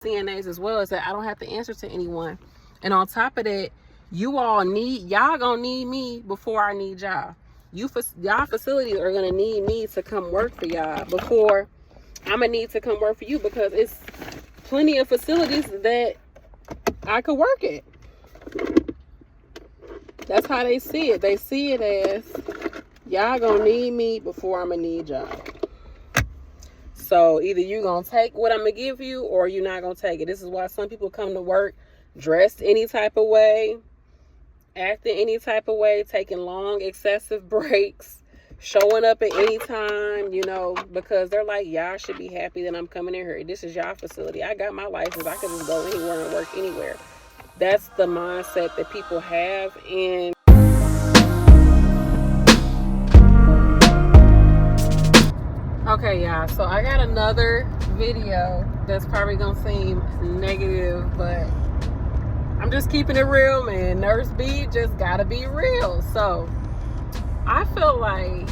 CNAs as well, is that I don't have to answer to anyone. And on top of that, y'all gonna need me before I need y'all. Y'all facilities are gonna need me to come work for y'all before I'm gonna need to come work for you, because it's plenty of facilities that I could work at. That's how they see it. They see it as y'all gonna need me before I'm gonna need y'all. So either you gonna take what I'm gonna give you, or you're not gonna take it. This is why some people come to work dressed any type of way, acting any type of way, taking long excessive breaks, showing up at any time, because they're like, y'all should be happy that I'm coming in here. This is y'all facility. I got my license. I can just go anywhere and work anywhere. That's the mindset that people have. And okay, y'all, so I got another video that's probably gonna seem negative, but I'm just keeping it real, man. Nurse B just gotta be real. So I feel like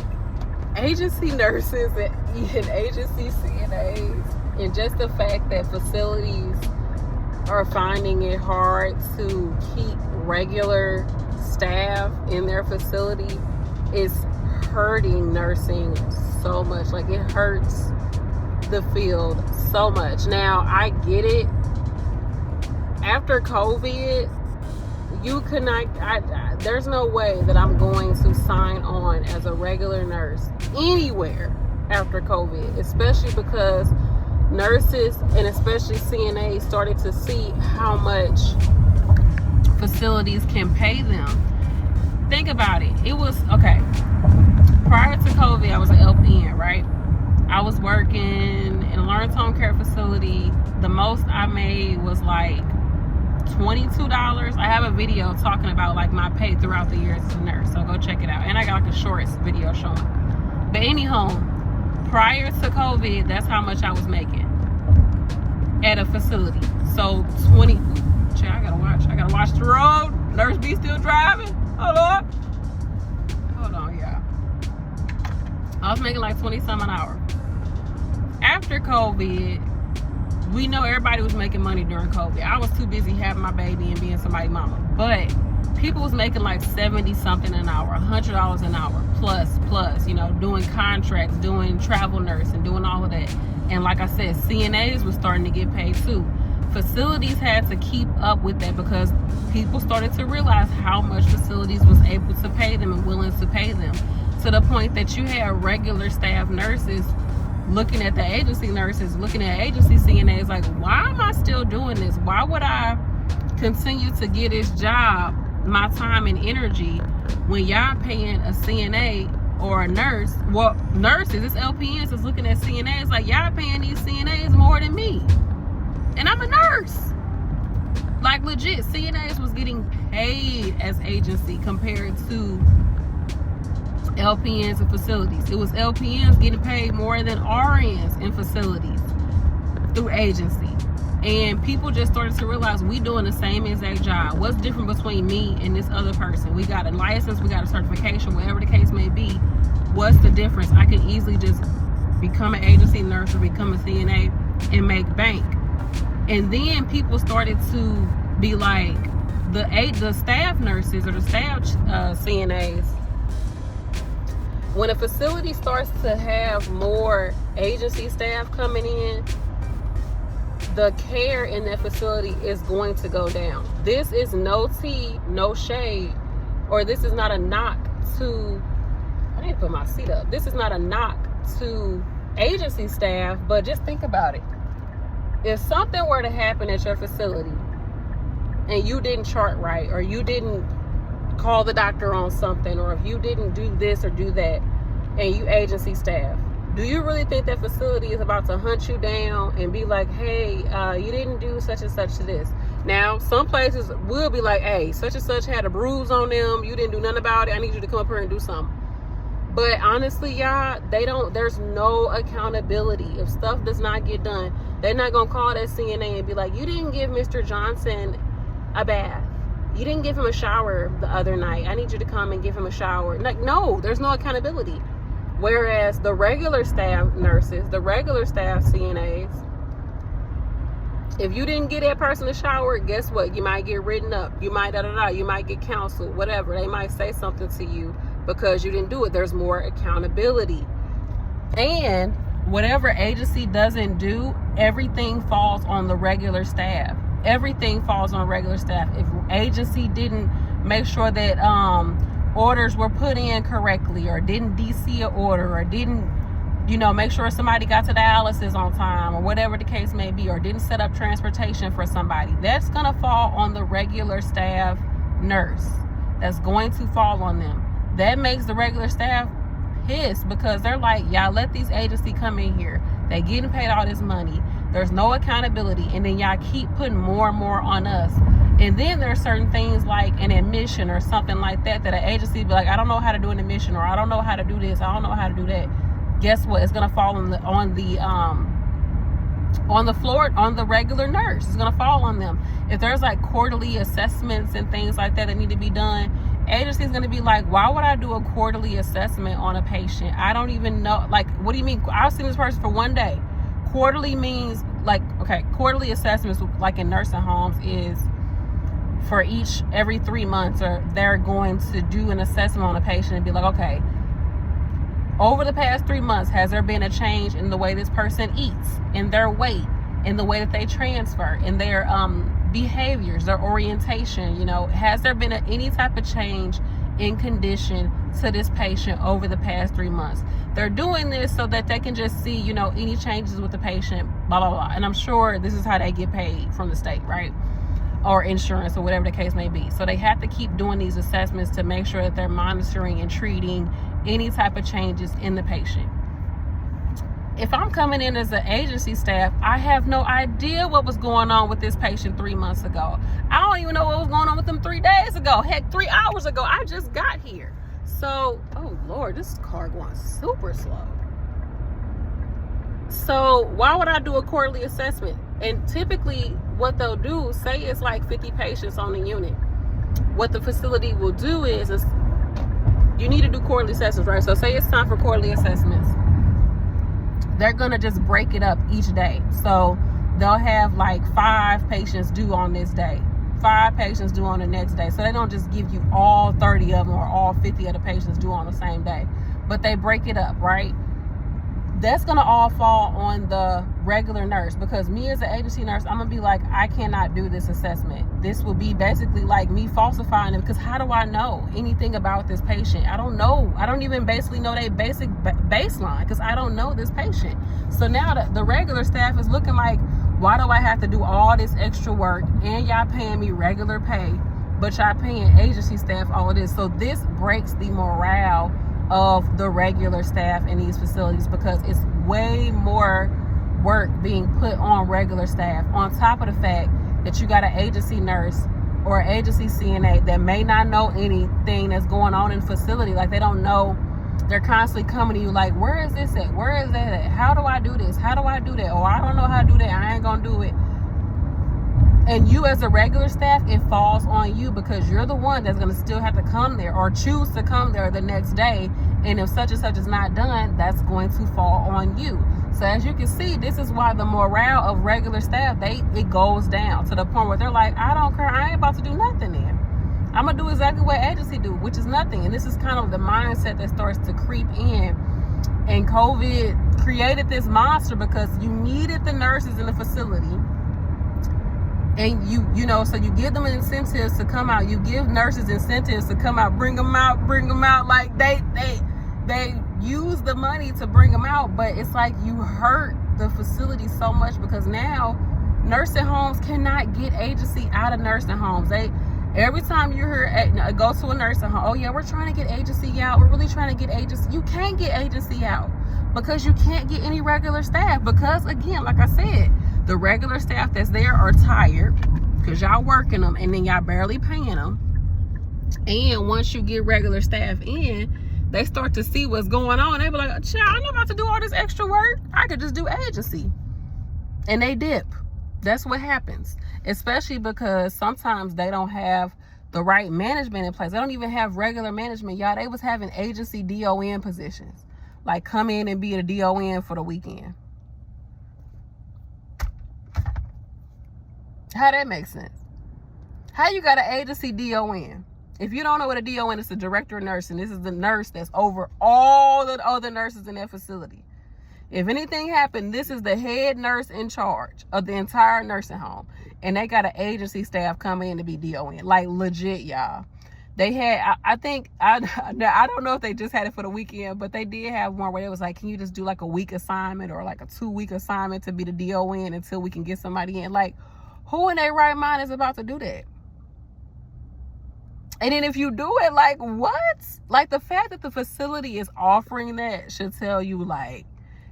agency nurses and agency CNAs, and just the fact that facilities are finding it hard to keep regular staff in their facility is hurting nursing so much. Like, it hurts the field so much. Now, I get it. After COVID, you could not, there's no way that I'm going to sign on as a regular nurse anywhere after COVID, especially because nurses and especially CNAs started to see how much facilities can pay them. Think about it. It was, okay, prior to COVID, I was an LPN, right? I was working in a long-term care facility. The most I made was like $22. I have a video talking about like my pay throughout the years as a nurse, so go check it out. And I got like a shorts video showing. But anyhow, prior to COVID, that's how much I was making at a facility. So I gotta watch the road. Nurse B still driving. Hold on, y'all. I was making like 20 some an hour. After COVID, we know everybody was making money during COVID. I was too busy having my baby and being somebody's mama. But people was making like 70 something an hour, $100 an hour, plus, doing contracts, doing travel nursing, doing all of that. And like I said, CNAs was starting to get paid too. Facilities had to keep up with that because people started to realize how much facilities was able to pay them and willing to pay them, to the point that you had regular staff nurses looking at the agency nurses, looking at agency CNAs like, why am I still doing this? Why would I continue to get this job, my time and energy, when y'all paying a CNA or a nurse? Well, nurses, it's LPNs is looking at CNAs like, y'all paying these CNAs more than me. And I'm a nurse. Like, legit, CNAs was getting paid as agency compared to LPNs in facilities. It was LPNs getting paid more than RNs in facilities through agency. And people just started to realize we doing the same exact job. What's different between me and this other person? We got a license, we got a certification, whatever the case may be. What's the difference? I can easily just become an agency nurse or become a CNA and make bank. And then people started to be like, the staff nurses or the staff CNAs, when a facility starts to have more agency staff coming in, the care in that facility is going to go down. This is no tea, no shade, or this is not a knock to, I need to put my seat up. This is not a knock to agency staff, but just think about it. If something were to happen at your facility and you didn't chart right, or you didn't call the doctor on something, or if you didn't do this or do that, and you agency staff, do you really think that facility is about to hunt you down and be like, hey, you didn't do such and such to this? Now, some places will be like, hey, such and such had a bruise on them, you didn't do nothing about it, I need you to come up here and do something. But honestly, y'all, there's no accountability. If stuff does not get done, they're not gonna call that CNA and be like, you didn't give Mr. Johnson a bath, you didn't give him a shower the other night, I need you to come and give him a shower. Like, no, there's no accountability. Whereas the regular staff nurses, the regular staff CNAs, If you didn't get that person a shower, guess what? You might get written up. You might you might get counseled, whatever. They might say something to you because you didn't do it. There's more accountability. And whatever agency doesn't do, everything falls on the regular staff. Everything falls on regular staff. If agency didn't make sure that orders were put in correctly, or didn't DC an order, or didn't, make sure somebody got to dialysis on time, or whatever the case may be, or didn't set up transportation for somebody, that's going to fall on the regular staff nurse. That's going to fall on them. That makes the regular staff pissed, because they're like, y'all let these agencies come in here. They getting paid all this money. There's no accountability. And then y'all keep putting more and more on us. And then there's certain things like an admission or something like that an agency be like, I don't know how to do an admission, or I don't know how to do this, I don't know how to do that. Guess what? It's gonna fall on the floor, on the regular nurse. It's gonna fall on them. If there's like quarterly assessments and things like that need to be done, agency is gonna be like, why would I do a quarterly assessment on a patient? I don't even know. Like, what do you mean? I've seen this person for 1 day. Quarterly means like, okay, quarterly assessments like in nursing homes is for every 3 months, or they're going to do an assessment on a patient and be like, okay, over the past 3 months, has there been a change in the way this person eats, in their weight, in the way that they transfer, in their behaviors, their orientation? Has there been any type of change in condition to this patient over the past 3 months? They're doing this so that they can just see, any changes with the patient, blah, blah, blah. And I'm sure this is how they get paid from the state, right? Or insurance, or whatever the case may be. So they have to keep doing these assessments to make sure that they're monitoring and treating any type of changes in the patient. If I'm coming in as an agency staff, I have no idea what was going on with this patient 3 months ago. I don't even know what was going on with them 3 days ago. Heck, 3 hours ago. I just got here. So, oh Lord, this car going super slow. So why would I do a quarterly assessment? And typically what they'll do, say it's like 50 patients on the unit. What the facility will do is you need to do quarterly assessments, right? So say it's time for quarterly assessments. They're going to just break it up each day. So they'll have like 5 patients due on this day, 5 patients due on the next day. So they don't just give you all 30 of them or all 50 of the patients due on the same day, but they break it up, right? That's going to all fall on the regular nurse, because me as an agency nurse, I'm going to be like, I cannot do this assessment. This will be basically like me falsifying it, because how do I know anything about this patient? I don't know. I don't even basically know their basic baseline, because I don't know this patient. So now the regular staff is looking like, why do I have to do all this extra work, and y'all paying me regular pay, but y'all paying agency staff all of this? So this breaks the morale of the regular staff in these facilities, because it's way more work being put on regular staff, on top of the fact that you got an agency nurse or an agency CNA that may not know anything that's going on in the facility. Like, they don't know. They're constantly coming to you like, where is this at? Where is that at? How do I do this? How do I do that? Oh, I don't know how to do that. I ain't gonna do it. And you as a regular staff, it falls on you, because you're the one that's going to still have to come there or choose to come there the next day. And if such and such is not done, that's going to fall on you. So as you can see, this is why the morale of regular staff, it goes down to the point where they're like, I don't care. I ain't about to do nothing then. I'm going to do exactly what agency do, which is nothing. And this is kind of the mindset that starts to creep in. And COVID created this monster, because you needed the nurses in the facility. And so you give them incentives to come out. You give nurses incentives to come out, bring them out. Like they use the money to bring them out, but it's like you hurt the facility so much, because now nursing homes cannot get agency out of nursing homes. Every time you hear go to a nursing home, oh yeah, we're trying to get agency out. We're really trying to get agency. You can't get agency out, because you can't get any regular staff. Because again, like I said, the regular staff that's there are tired, because y'all working them and then y'all barely paying them. And once you get regular staff in, they start to see what's going on. They be like, child, I'm not about to do all this extra work. I could just do agency. And they dip. That's what happens. Especially because sometimes they don't have the right management in place. They don't even have regular management. Y'all, they was having agency DON positions. Like, come in and be a DON for the weekend. How that makes sense? How you got an agency DON? If you don't know what a DON is, the director of nursing. This is the nurse that's over all the other nurses in that facility. If anything happened, this is the head nurse in charge of the entire nursing home. And they got an agency staff coming in to be DON. Like, legit, y'all. They had, I don't know if they just had it for the weekend, but they did have one where it was like, can you just do like a week assignment or like a 2-week assignment to be the DON until we can get somebody in? Like, who in their right mind is about to do that? And then if you do it, like, what? Like, the fact that the facility is offering that should tell you, like,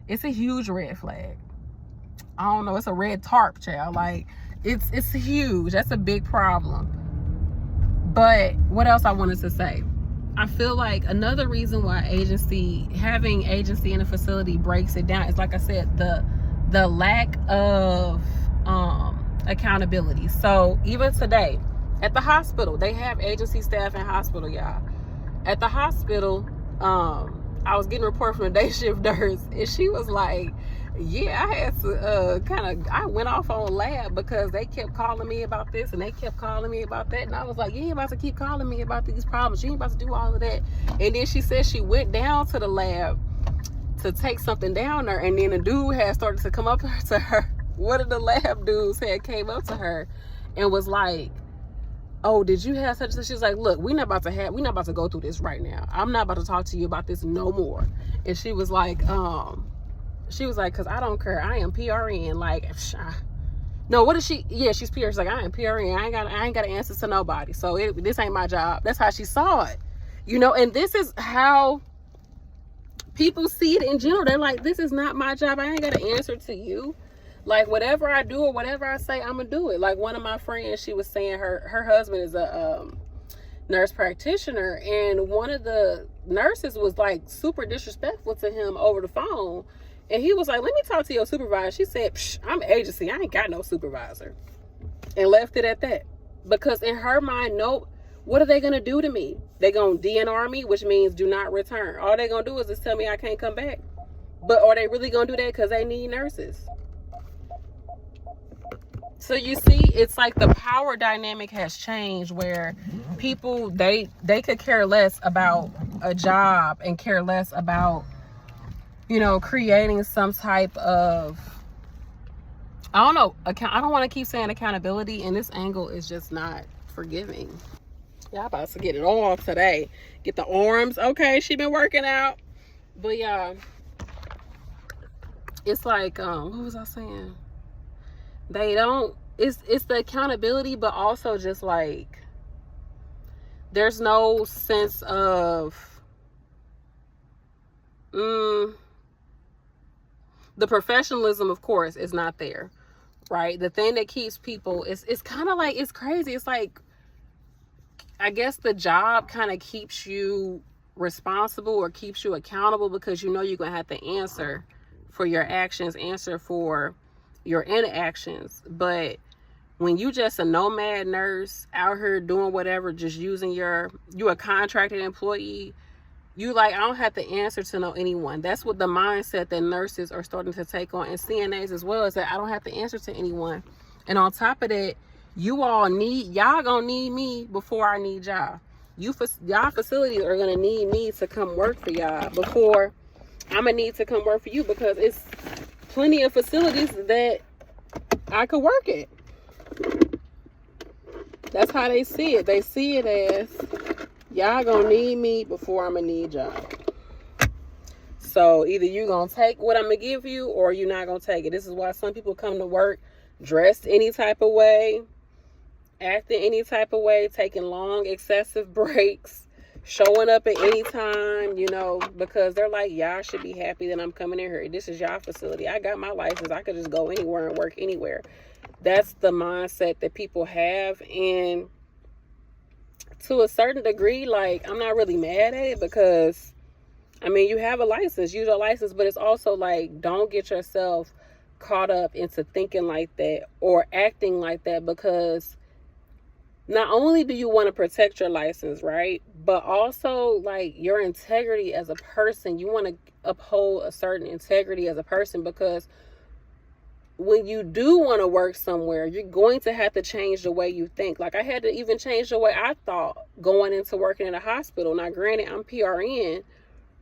it's a huge red flag. I don't know, it's a red tarp, child. Like, it's huge. That's a big problem. But what else I wanted to say? I feel like another reason why having agency in a facility breaks it down is, like I said, the lack of accountability. So even today at the hospital, they have agency staff in hospital, y'all. At the hospital, I was getting a report from the day shift nurse, and she was like, yeah, I had to I went off on lab because they kept calling me about this and they kept calling me about that. And I was like, you ain't about to keep calling me about these problems. You ain't about to do all of that. And then she said she went down to the lab to take something down there. And then a dude had started to come up to her. One of the lab dudes had came up to her and was like, oh, did you have such and such? She's like, look, we're not about to go through this right now. I'm not about to talk to you about this no more. And she was like, because I don't care. I am PRN. Like, no, what is she? Yeah, she's PRN. She's like, I am PRN. I ain't got to answer to nobody. So this ain't my job. That's how she saw it, and this is how people see it in general. They're like, this is not my job. I ain't got to answer to you. Like, whatever I do or whatever I say, I'm gonna do it. Like, one of my friends, she was saying her husband is a nurse practitioner, and one of the nurses was like super disrespectful to him over the phone. And he was like, let me talk to your supervisor. She said, I'm agency. I ain't got no supervisor. And left it at that. Because in her mind, no, what are they going to do to me? They're going to DNR me, which means do not return. All they're going to do is just tell me I can't come back. But are they really going to do that because they need nurses? So you see, it's like the power dynamic has changed where people, they could care less about a job and care less about, creating some type of, I don't know, I don't want to keep saying accountability, and this angle is just not forgiving. Y'all about to get it all today. Get the arms. Okay, she been working out. But yeah, it's like, what was I saying? They don't, it's the accountability, but also just like, there's no sense of, the professionalism, of course, is not there, right? The thing that keeps people, it's kind of like, it's crazy. It's like, I guess the job kind of keeps you responsible or keeps you accountable because you're going to have to answer for your actions, answer for your inactions. But when you just a nomad nurse out here doing whatever, just using you a contracted employee, you like, I don't have to answer to anyone. That's what the mindset that nurses are starting to take on, and CNAs as well, is that I don't have to answer to anyone. And on top of that, y'all gonna need me before I need y'all. Y'all facilities are gonna need me to come work for y'all before I'm gonna need to come work for you, because it's plenty of facilities that I could work at. That's how they see it. They see it as, y'all gonna need me before I'm gonna need y'all. So either you gonna take what I'm gonna give you, or you're not gonna take it. This is why some people come to work dressed any type of way, acting any type of way, taking long, excessive breaks, showing up at any time, because they're like, y'all should be happy that I'm coming in here. This is y'all facility. I got my license. I could just go anywhere and work anywhere. That's the mindset that people have. And to a certain degree, like, I'm not really mad at it, because you have a license, use your license, but it's also like, don't get yourself caught up into thinking like that or acting like that, because not only do you want to protect your license, right, but also like your integrity as a person. You want to uphold a certain integrity as a person, because when you do want to work somewhere, you're going to have to change the way you think. Like I had to even change the way I thought going into working in a hospital. Now, granted, I'm PRN,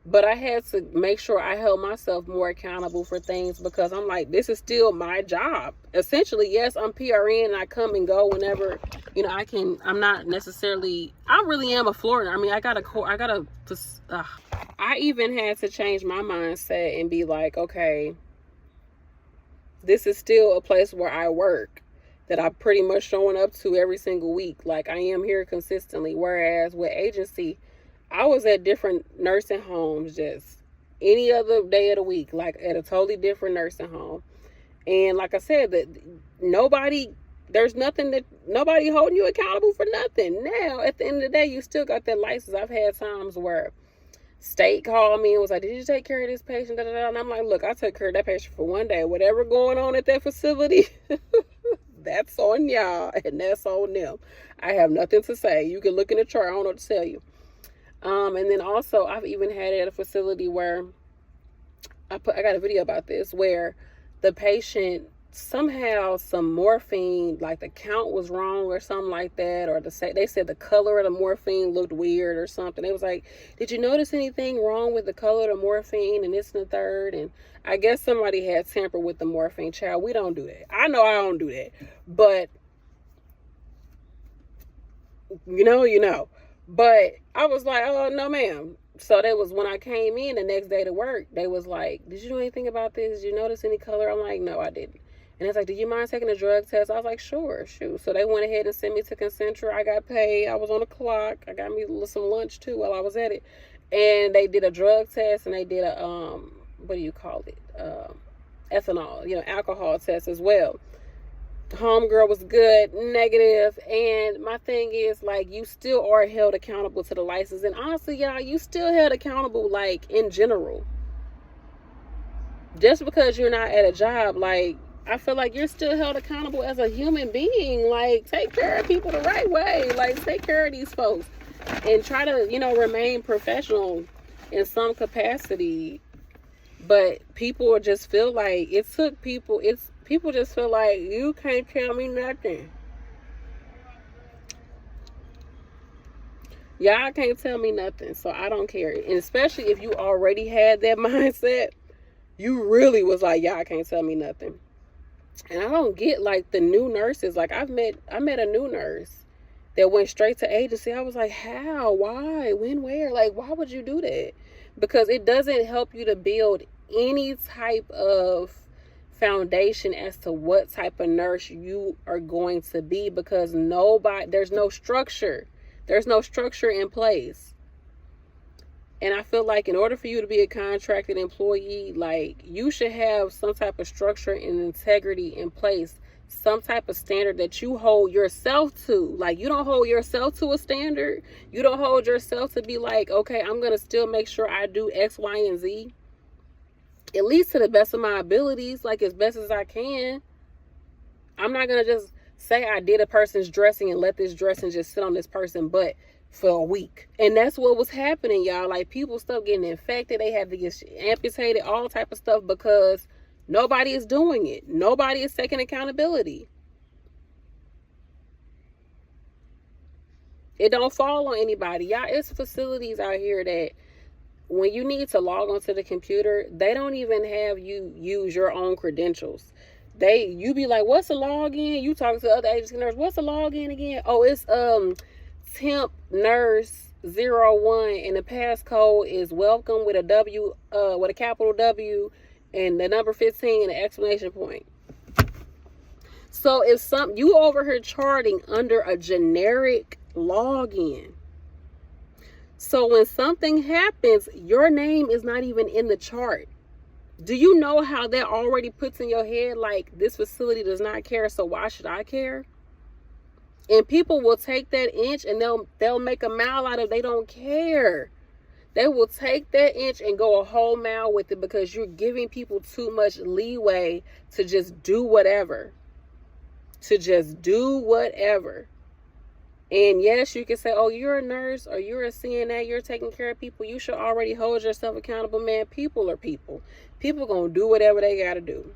but I had to make sure I held myself more accountable for things, because I'm like, this is still my job. Essentially, yes, I'm PRN and I come and go whenever, I can. I'm not necessarily, I really am a floor. I mean, I even had to change my mindset and be like, okay, this is still a place where I work, that I'm pretty much showing up to every single week. Like I am here consistently. Whereas with agency, I was at different nursing homes just any other day of the week, like at a totally different nursing home. And like I said, that nobody holding you accountable for nothing. Now, at the end of the day, you still got that license. I've had times where state called me and was like, did you take care of this patient? Da, da, da. And I'm like, look, I took care of that patient for one day. Whatever going on at that facility, that's on y'all and that's on them. I have nothing to say. You can look in the chart. I don't know what to tell you. And then also, I've even had it at a facility where I got a video about this, where the patient somehow some morphine, like the count was wrong or something like that, or they said the color of the morphine looked weird or something. It was like, did you notice anything wrong with the color of the morphine and this and the third? And I guess somebody had tampered with the morphine. Child, we don't do that. I know I don't do that, but you know. But I was like, oh no, ma'am. So that was when I came in the next day to work. They was like, did you do anything about this? Did you notice any color? I'm like, no, I didn't. And it's like, do you mind taking a drug test? I was like, sure, shoot. So they went ahead and sent me to Concentra. I got paid. I was on the clock. I got me some lunch too while I was at it. And they did a drug test, and they did a what do you call it? Ethanol, alcohol test as well. Homegirl was good, negative. And my thing is, like, you still are held accountable to the license. And honestly, y'all, you still held accountable, like, in general. Just because you're not at a job, like, I feel like you're still held accountable as a human being. Like, take care of people the right way. Like, take care of these folks. And try to, remain professional in some capacity. But people just feel like, people just feel like, you can't tell me nothing. Y'all can't tell me nothing, so I don't care. And especially if you already had that mindset, you really was like, y'all can't tell me nothing. And I don't get, like, the new nurses. Like, I met a new nurse that went straight to agency. I was like, how? Why? When? Where? Like, why would you do that? Because it doesn't help you to build any type of foundation as to what type of nurse you are going to be, because there's no structure. There's no structure in place. And I feel like in order for you to be a contracted employee, like, you should have some type of structure and integrity in place, some type of standard that you hold yourself to. Like, you don't hold yourself to a standard. You don't hold yourself to be like, okay, I'm going to still make sure I do X, Y, and Z, at least to the best of my abilities, like as best as I can. I'm not going to just say I did a person's dressing and let this dressing just sit on this person butt for a week. And that's what was happening, y'all. Like, people stuff getting infected. They had to get amputated, all type of stuff, because nobody is doing it. Nobody is taking accountability. It don't fall on anybody. Y'all, it's facilities out here that when you need to log onto the computer, they don't even have you use your own credentials. You be like, what's the login? You talk to the other agency nurse, what's the login again? Oh, it's temp nurse 01, and the passcode is welcome with a W, with a capital W, and the number 15 and an exclamation point. So if you over here charting under a generic login, so when something happens, your name is not even in the chart. Do you know how that already puts in your head, like, this facility does not care, so why should I care? And people will take that inch and they'll make a mile out of it. They don't care. They will take that inch and go a whole mile with it, because you're giving people too much leeway to just do whatever. And yes, you can say, oh, you're a nurse or you're a CNA, you're taking care of people. You should already hold yourself accountable, man. People are people. People gonna do whatever they gotta do.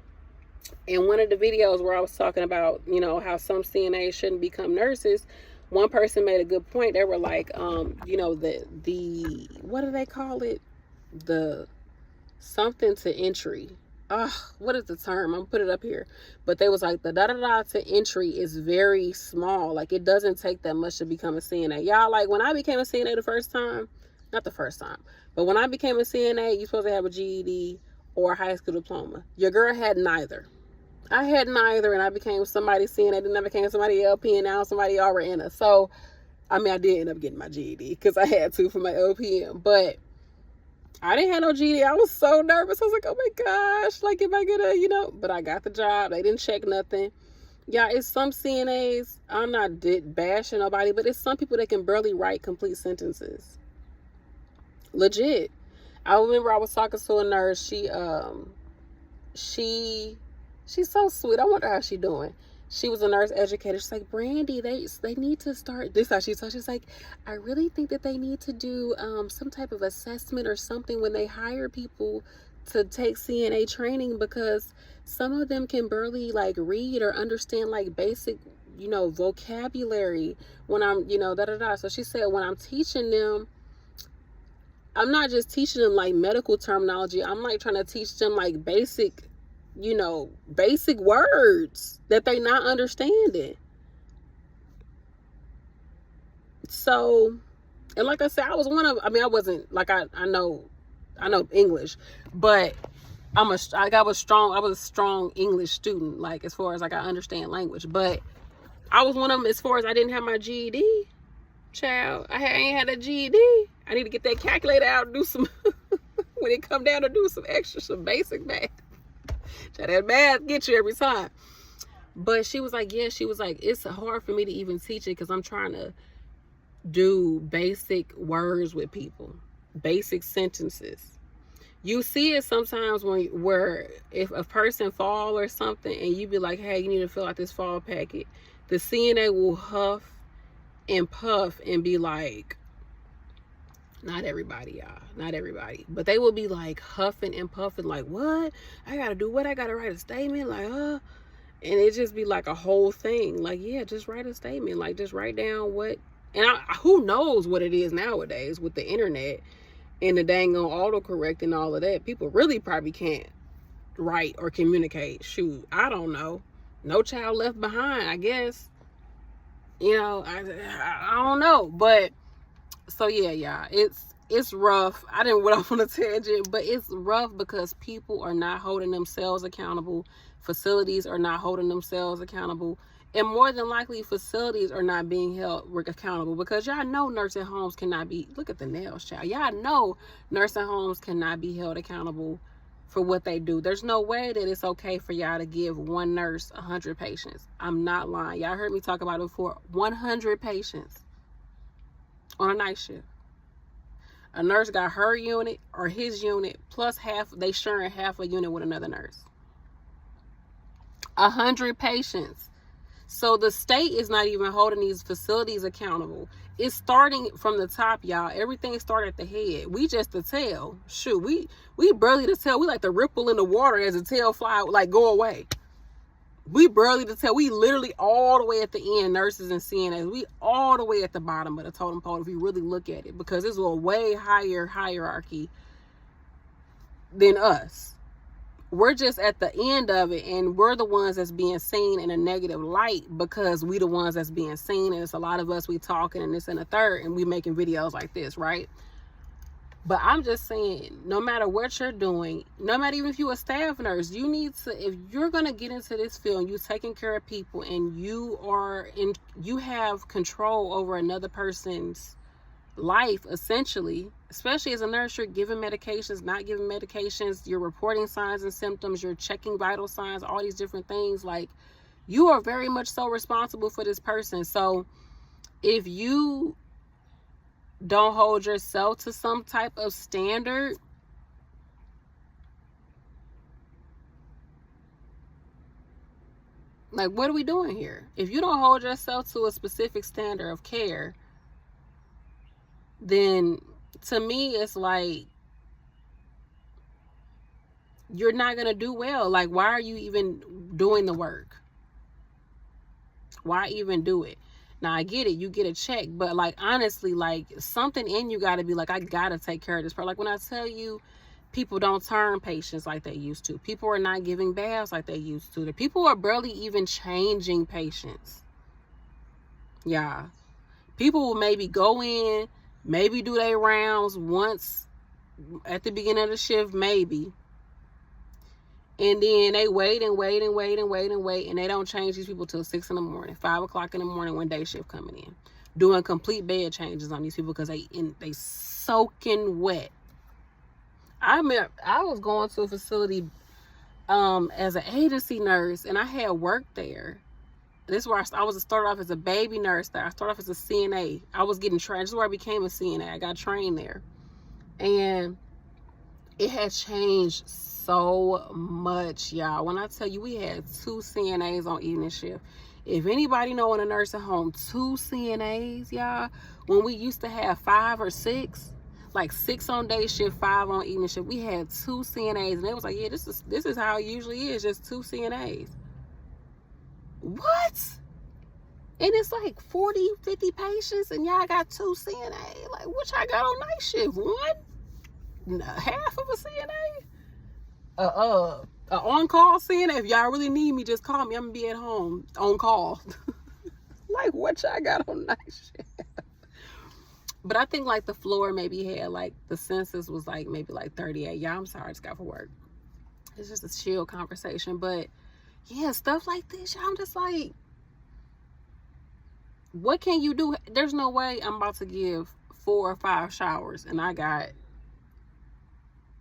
In one of the videos where I was talking about, you know, how some CNAs shouldn't become nurses, one person made a good point. They were like, you know, the what do they call it? The something to entry. What is the term? I'm gonna put it up here. But they was like, the da-da-da to entry is very small. Like, it doesn't take that much to become a CNA. Y'all, like, when I became a CNA the first time, not the first time, but when I became a CNA, you're supposed to have a GED or a high school diploma. Your girl had neither. I had neither, and I became somebody CNA, then I became somebody LP, and now somebody RN. So, I mean, I did end up getting my GED because I had to for my LPN, but I didn't have no GED. I was so nervous. I was like, oh my gosh, like, if I get a, you know, but I got the job. They didn't check nothing. Yeah, it's some CNAs, I'm not bashing nobody, but it's some people that can barely write complete sentences. Legit. I remember I was talking to a nurse. She's so sweet. I wonder how she's doing. She was a nurse educator. She's like, Brandy, they need to start this. How she told. She's like, I really think that they need to do some type of assessment or something when they hire people to take CNA training, because some of them can barely like read or understand like basic, you know, vocabulary when I'm, you know, da-da-da. So she said, when I'm teaching them, I'm not just teaching them like medical terminology. I'm like trying to teach them like basic, you know, basic words that they not understanding. So, and like I said, I wasn't like, I know English, but I was a strong English student, like as far as like I understand language, but I was one of them as far as I didn't have my GED. Child, I ain't had a GED. I need to get that calculator out and do some when it come down to do some basic math. That math gets you every time. But she was like, yeah, it's hard for me to even teach it because I'm trying to do basic words with people, basic sentences. You see it sometimes where if a person fall or something and you be like, hey, you need to fill out this fall packet, the CNA will huff and puff and be like, not everybody, y'all, not everybody, but they will be like huffing and puffing like, what? I gotta do what? I gotta write a statement, like, and it just be like a whole thing. Like, yeah, just write a statement, like just write down what. And who knows what it is nowadays with the internet and the dang on autocorrect and all of that. People really probably can't write or communicate. Shoot, I don't know. No child left behind, I guess. You know, I don't know, but so yeah, it's rough. I didn't went off on a tangent, but it's rough because people are not holding themselves accountable. Facilities are not holding themselves accountable, and more than likely, facilities are not being held accountable because y'all know nursing homes cannot be. Look at the nails, child. Y'all know nursing homes cannot be held accountable for what they do. There's no way that it's okay for y'all to give one nurse 100 patients. I'm not lying. Y'all heard me talk about it before. 100 patients on a night shift. A nurse got her unit or his unit plus they sharing half a unit with another nurse. 100 patients. So the state is not even holding these facilities accountable. It's starting from the top, y'all. Everything started at the head. We just the tail. Shoot, we barely the tail. We like the ripple in the water as the tail fly, like go away. We barely the tail. We literally all the way at the end, nurses and CNAs. We all the way at the bottom of the totem pole if you really look at it, because it's a way higher hierarchy than us. We're just at the end of it, and we're the ones that's being seen in a negative light because we the ones that's being seen, and it's a lot of us, we talking and this and the third, and we making videos like this, right? But I'm just saying, no matter what you're doing, no matter even if you're a staff nurse, you need to, if you're going to get into this field and you're taking care of people and you have control over another person's life, essentially, especially as a nurse, you're giving medications, not giving medications, you're reporting signs and symptoms, you're checking vital signs, all these different things. Like, you are very much so responsible for this person. So if you don't hold yourself to some type of standard, like, what are we doing here? If you don't hold yourself to a specific standard of care, then to me it's like you're not going to do well. Like, why are you even doing the work? Why even do it? Now, I get it. You get a check. But, like, honestly, like, something in you got to be like, I got to take care of this person. Like, when I tell you, people don't turn patients like they used to. People are not giving baths like they used to. The people are barely even changing patients. Yeah. People will maybe go in, maybe do their rounds once at the beginning of the shift, maybe. And then they wait, and they don't change these people till 6 in the morning, 5 o'clock in the morning when day shift coming in, doing complete bed changes on these people because they soaking wet. I was going to a facility as an agency nurse, and I had worked there. This is where I was started off as a baby nurse there. I started off as a CNA. I was getting trained. This is where I became a CNA. I got trained there. And it had changed so much, y'all. When I tell you, we had 2 CNAs on evening shift. If anybody know in a nursing home, 2 CNAs, y'all, when we used to have 5 or 6, like 6 on day shift, 5 on evening shift, we had 2 CNAs, and it was like, yeah, this is how it usually is, just 2 CNAs. What? And it's like 40, 50 patients, and y'all got 2 CNA. Like, what y'all got on night shift? 1? Half of a CNA? On-call CNA. If y'all really need me, just call me. I'm gonna be at home on call. Like, what y'all got on night shift? But I think, like, the floor maybe had, like, the census was, like, maybe, like, 38. Yeah, I'm sorry, I just got for work. It's just a chill conversation. But, yeah, stuff like this, y'all, I'm just like, what can you do? There's no way I'm about to give 4 or 5 showers, and I got,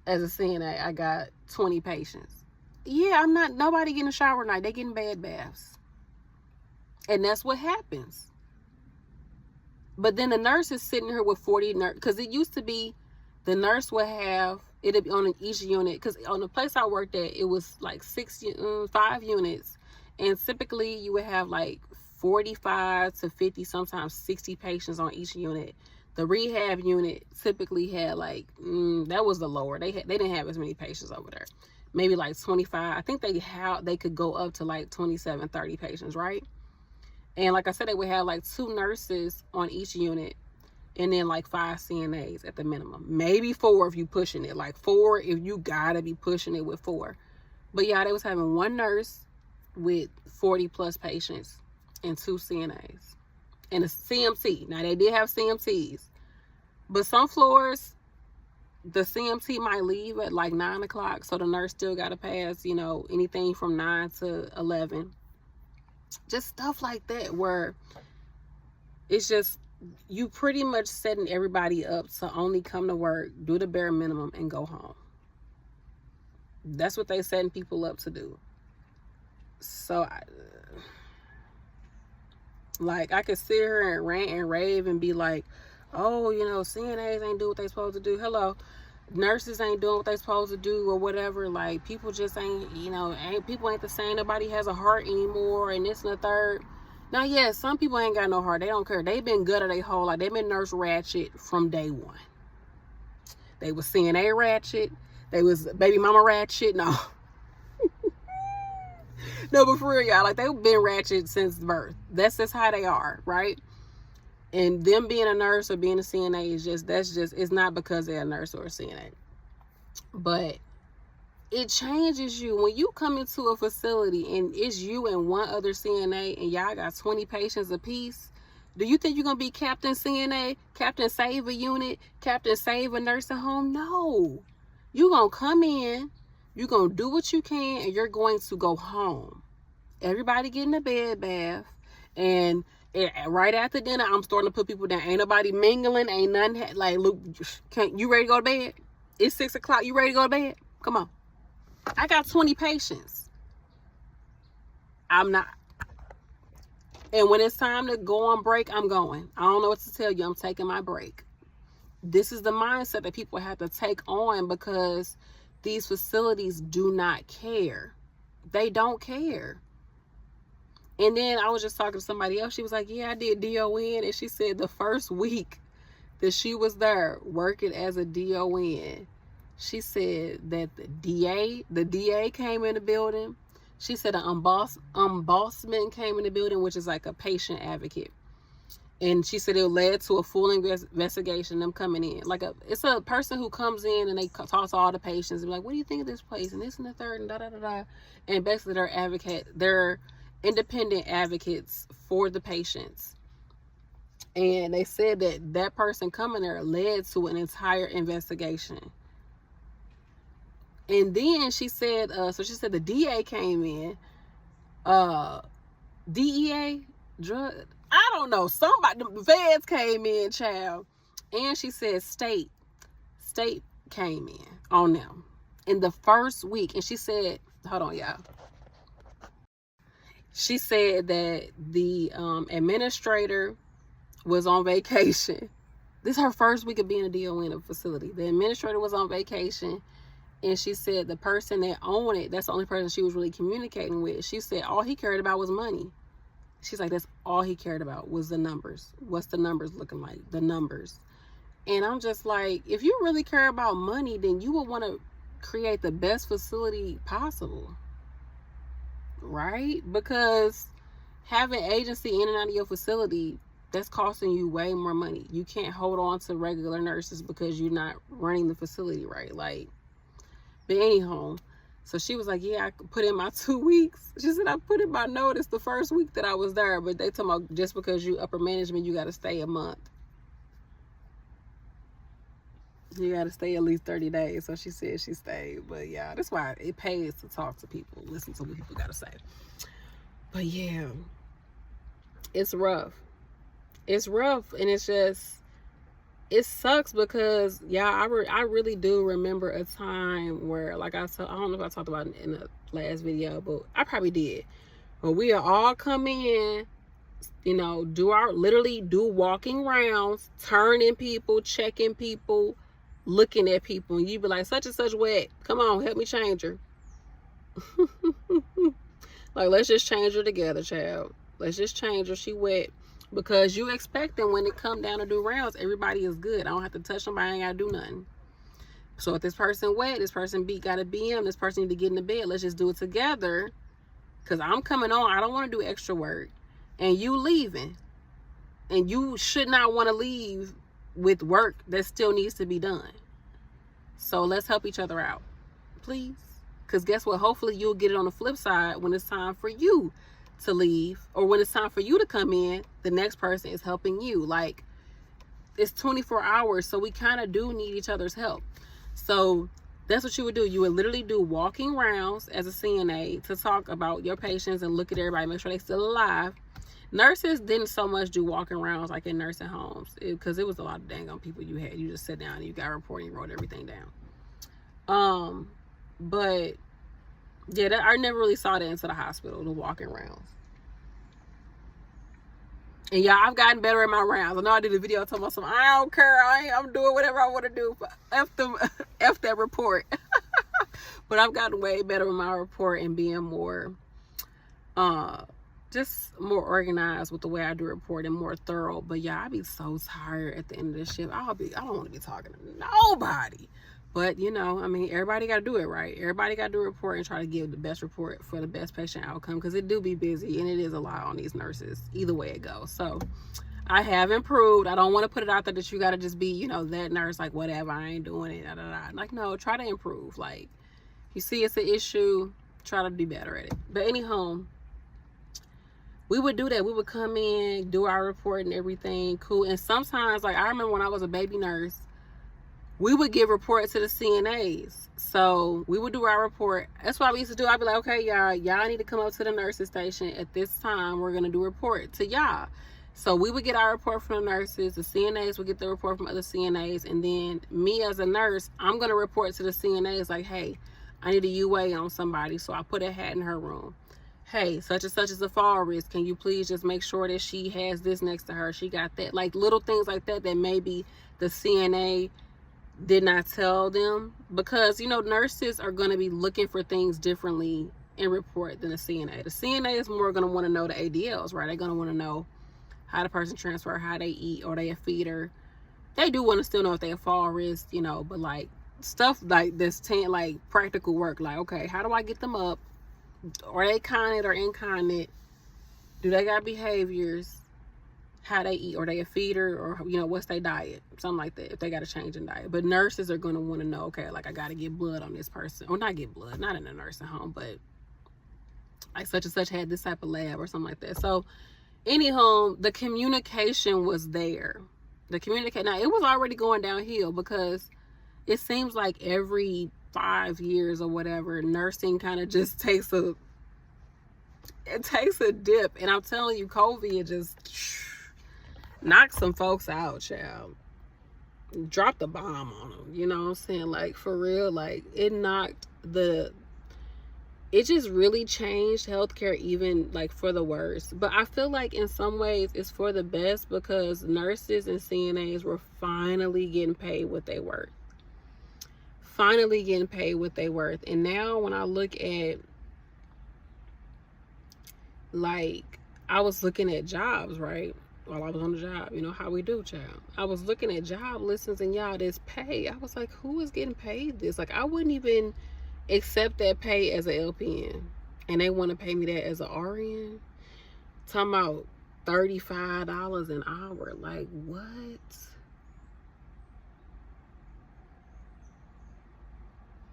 as a CNA, I got 20 patients. Yeah, nobody getting a shower night. They getting bed baths. And that's what happens. But then the nurse is sitting here with 40 nurse, because it used to be the nurse would have, it'd be on each unit, because on the place I worked at, it was like 5 units, and typically you would have like 45 to 50, sometimes 60 patients on each unit. The rehab unit typically had like, that was the lower. They didn't have as many patients over there. Maybe like 25. I think they could go up to like 27, 30 patients, right? And like I said, they would have like 2 nurses on each unit, and then like 5 CNAs at the minimum. Maybe 4 if you pushing it. Like 4 if you gotta be pushing it with 4. But yeah, they was having 1 nurse with 40 plus patients and 2 CNAs and a CMT. Now, they did have CMTs, but some floors, the CMT might leave at like 9 o'clock, so the nurse still got to pass, you know, anything from 9 to 11. Just stuff like that, where it's just, you pretty much setting everybody up to only come to work, do the bare minimum, and go home. That's what they setting people up to do. So, I could sit here and rant and rave and be like, oh, you know, CNAs ain't doing what they supposed to do. Hello, nurses ain't doing what they supposed to do, or whatever. Like, people just ain't, you know, people ain't the same. Nobody has a heart anymore, and this and the third. Now, yeah, some people ain't got no heart. They don't care. They've been gutted their whole life. They've been nurse ratchet from day one. They was CNA ratchet. They was baby mama ratchet. No. No, but for real, y'all, like, they've been ratchet since birth. That's just how they are, right? And them being a nurse or being a CNA is it's not because they're a nurse or a CNA. But it changes you. When you come into a facility and it's you and 1 other CNA and y'all got 20 patients apiece, do you think you're going to be Captain CNA, Captain Save a Unit, Captain Save a Nursing Home? No. You're going to come in, you're going to do what you can, and you're going to go home. Everybody getting a bed bath, and right after dinner, I'm starting to put people down. Ain't nobody mingling, ain't nothing. Like, Luke, you ready to go to bed? It's 6 o'clock. You ready to go to bed? Come on. I got 20 patients. I'm not. And when it's time to go on break, I'm going. I don't know what to tell you. I'm taking my break. This is the mindset that people have to take on, because these facilities do not care. They don't care. And then I was just talking to somebody else. She was like, yeah, I did DON. And she said the first week that she was there working as a DON, She said that the DA came in the building. She said an ombudsman came in the building, which is like a patient advocate. And she said it led to a full investigation, them coming in. It's a person who comes in and they talk to all the patients and be like, what do you think of this place? And this and the third and da-da-da-da. And basically they're independent advocates for the patients. And they said that person coming there led to an entire investigation. And then she said, so she said the DA came in, DEA, drug, I don't know, somebody, the feds came in, child. And she said state came in on them in the first week. And she said, hold on, y'all. She said that the administrator was on vacation. This is her first week of being a DO in a facility. The administrator was on vacation. And she said the person that owned it, that's the only person she was really communicating with. She said all he cared about was money. She's like, that's all he cared about was the numbers. What's the numbers looking like? The numbers. And I'm just like, if you really care about money, then you would want to create the best facility possible. Right? Because having agency in and out of your facility, that's costing you way more money. You can't hold on to regular nurses because you're not running the facility right. But anyhow, so she was like, yeah, I put in my 2 weeks. She said, I put in my notice the first week that I was there, but they told me just because you upper management, you got to stay a month. You got to stay at least 30 days. So she said she stayed. But yeah, that's why it pays to talk to people, listen to what people got to say. But yeah, it's rough. It's rough. And it's just, it sucks because, yeah, I really do remember a time where, like I don't know if I talked about it in the last video, but I probably did. But we all come in, you know, do walking rounds, turning people, checking people, looking at people, and you be like, such and such wet. Come on, help me change her. Like, let's just change her together, child. Let's just change her. She wet. Because you expect them when it come down to do rounds, everybody is good. I don't have to touch them. I ain't got to do nothing. So if this person wet, this person got a BM, this person need to get in the bed, let's just do it together. Because I'm coming on. I don't want to do extra work. And you leaving. And you should not want to leave with work that still needs to be done. So let's help each other out. Please. Because guess what? Hopefully you'll get it on the flip side when it's time for you to leave, or when it's time for you to come in, the next person is helping you. Like, it's 24 hours, so we kind of do need each other's help. So that's what you would do. You would literally do walking rounds as a CNA to talk about your patients and look at everybody, make sure they're still alive. Nurses didn't so much do walking rounds like in nursing homes, because it was a lot of dang on people you had. You just sit down and you got a report and you wrote everything down. But yeah, I never really saw that into the hospital, the walking rounds. And yeah, I've gotten better at my rounds. I know I did a video talking about something. I don't care. I'm doing whatever I want to do. F that report. But I've gotten way better with my report and being more, just more organized with the way I do report and more thorough. But yeah, I be so tired at the end of the shift. I don't want to be talking to nobody. But, you know, I mean, everybody got to do it right. Everybody got to do a report and try to give the best report for the best patient outcome, because it do be busy and it is a lot on these nurses, either way it goes. So I have improved. I don't want to put it out there that you got to just be, you know, that nurse, like, whatever, I ain't doing it. Like, no, try to improve. Like, you see it's an issue, try to be better at it. But anyhow, we would do that. We would come in, do our report and everything. Cool. And sometimes, like, I remember when I was a baby nurse, we would give reports to the CNAs. So we would do our report. That's what we used to do. I'd be like, okay, y'all need to come up to the nurses station at this time. We're going to do a report to y'all. So we would get our report from the nurses. The CNAs would get the report from other CNAs. And then me as a nurse, I'm going to report to the CNAs like, hey, I need a UA on somebody. So I put a hat in her room. Hey, such and such is a fall risk. Can you please just make sure that she has this next to her? She got that. Like little things like that maybe the CNA did not tell them, because, you know, nurses are going to be looking for things differently in report than a CNA. The CNA is more going to want to know the ADLs, right? They're going to want to know how the person transfer, how they eat, or they a feeder. They do want to still know if they a fall risk, you know, but like stuff like this, like practical work. Like, okay, how do I get them up? Are they continent or incontinent? Do they got behaviors? How they eat? Are they a feeder? Or, you know, what's their diet? Something like that, if they got to change in diet. But nurses are going to want to know, okay, like, I got to get blood on this person. Or not get blood, not in a nursing home, but like such and such had this type of lab or something like that. So anyhow, the communication was there. Now, it was already going downhill, because it seems like every 5 years or whatever, nursing kind of just takes a dip. And I'm telling you, COVID just knocked some folks out, child. Dropped the bomb on them, you know what I'm saying? Like, for real, like, it just really changed healthcare, even like for the worse. But I feel like in some ways it's for the best, because nurses and CNAs were finally getting paid what they worth. And now when I look at, like, I was looking at jobs, right? While I was on the job, you know how we do, child. I was looking at job listings, and y'all, this pay, I was like, who is getting paid this? Like, I wouldn't even accept that pay as an LPN, and they want to pay me that as an RN. Talking about $35 an hour. Like, what?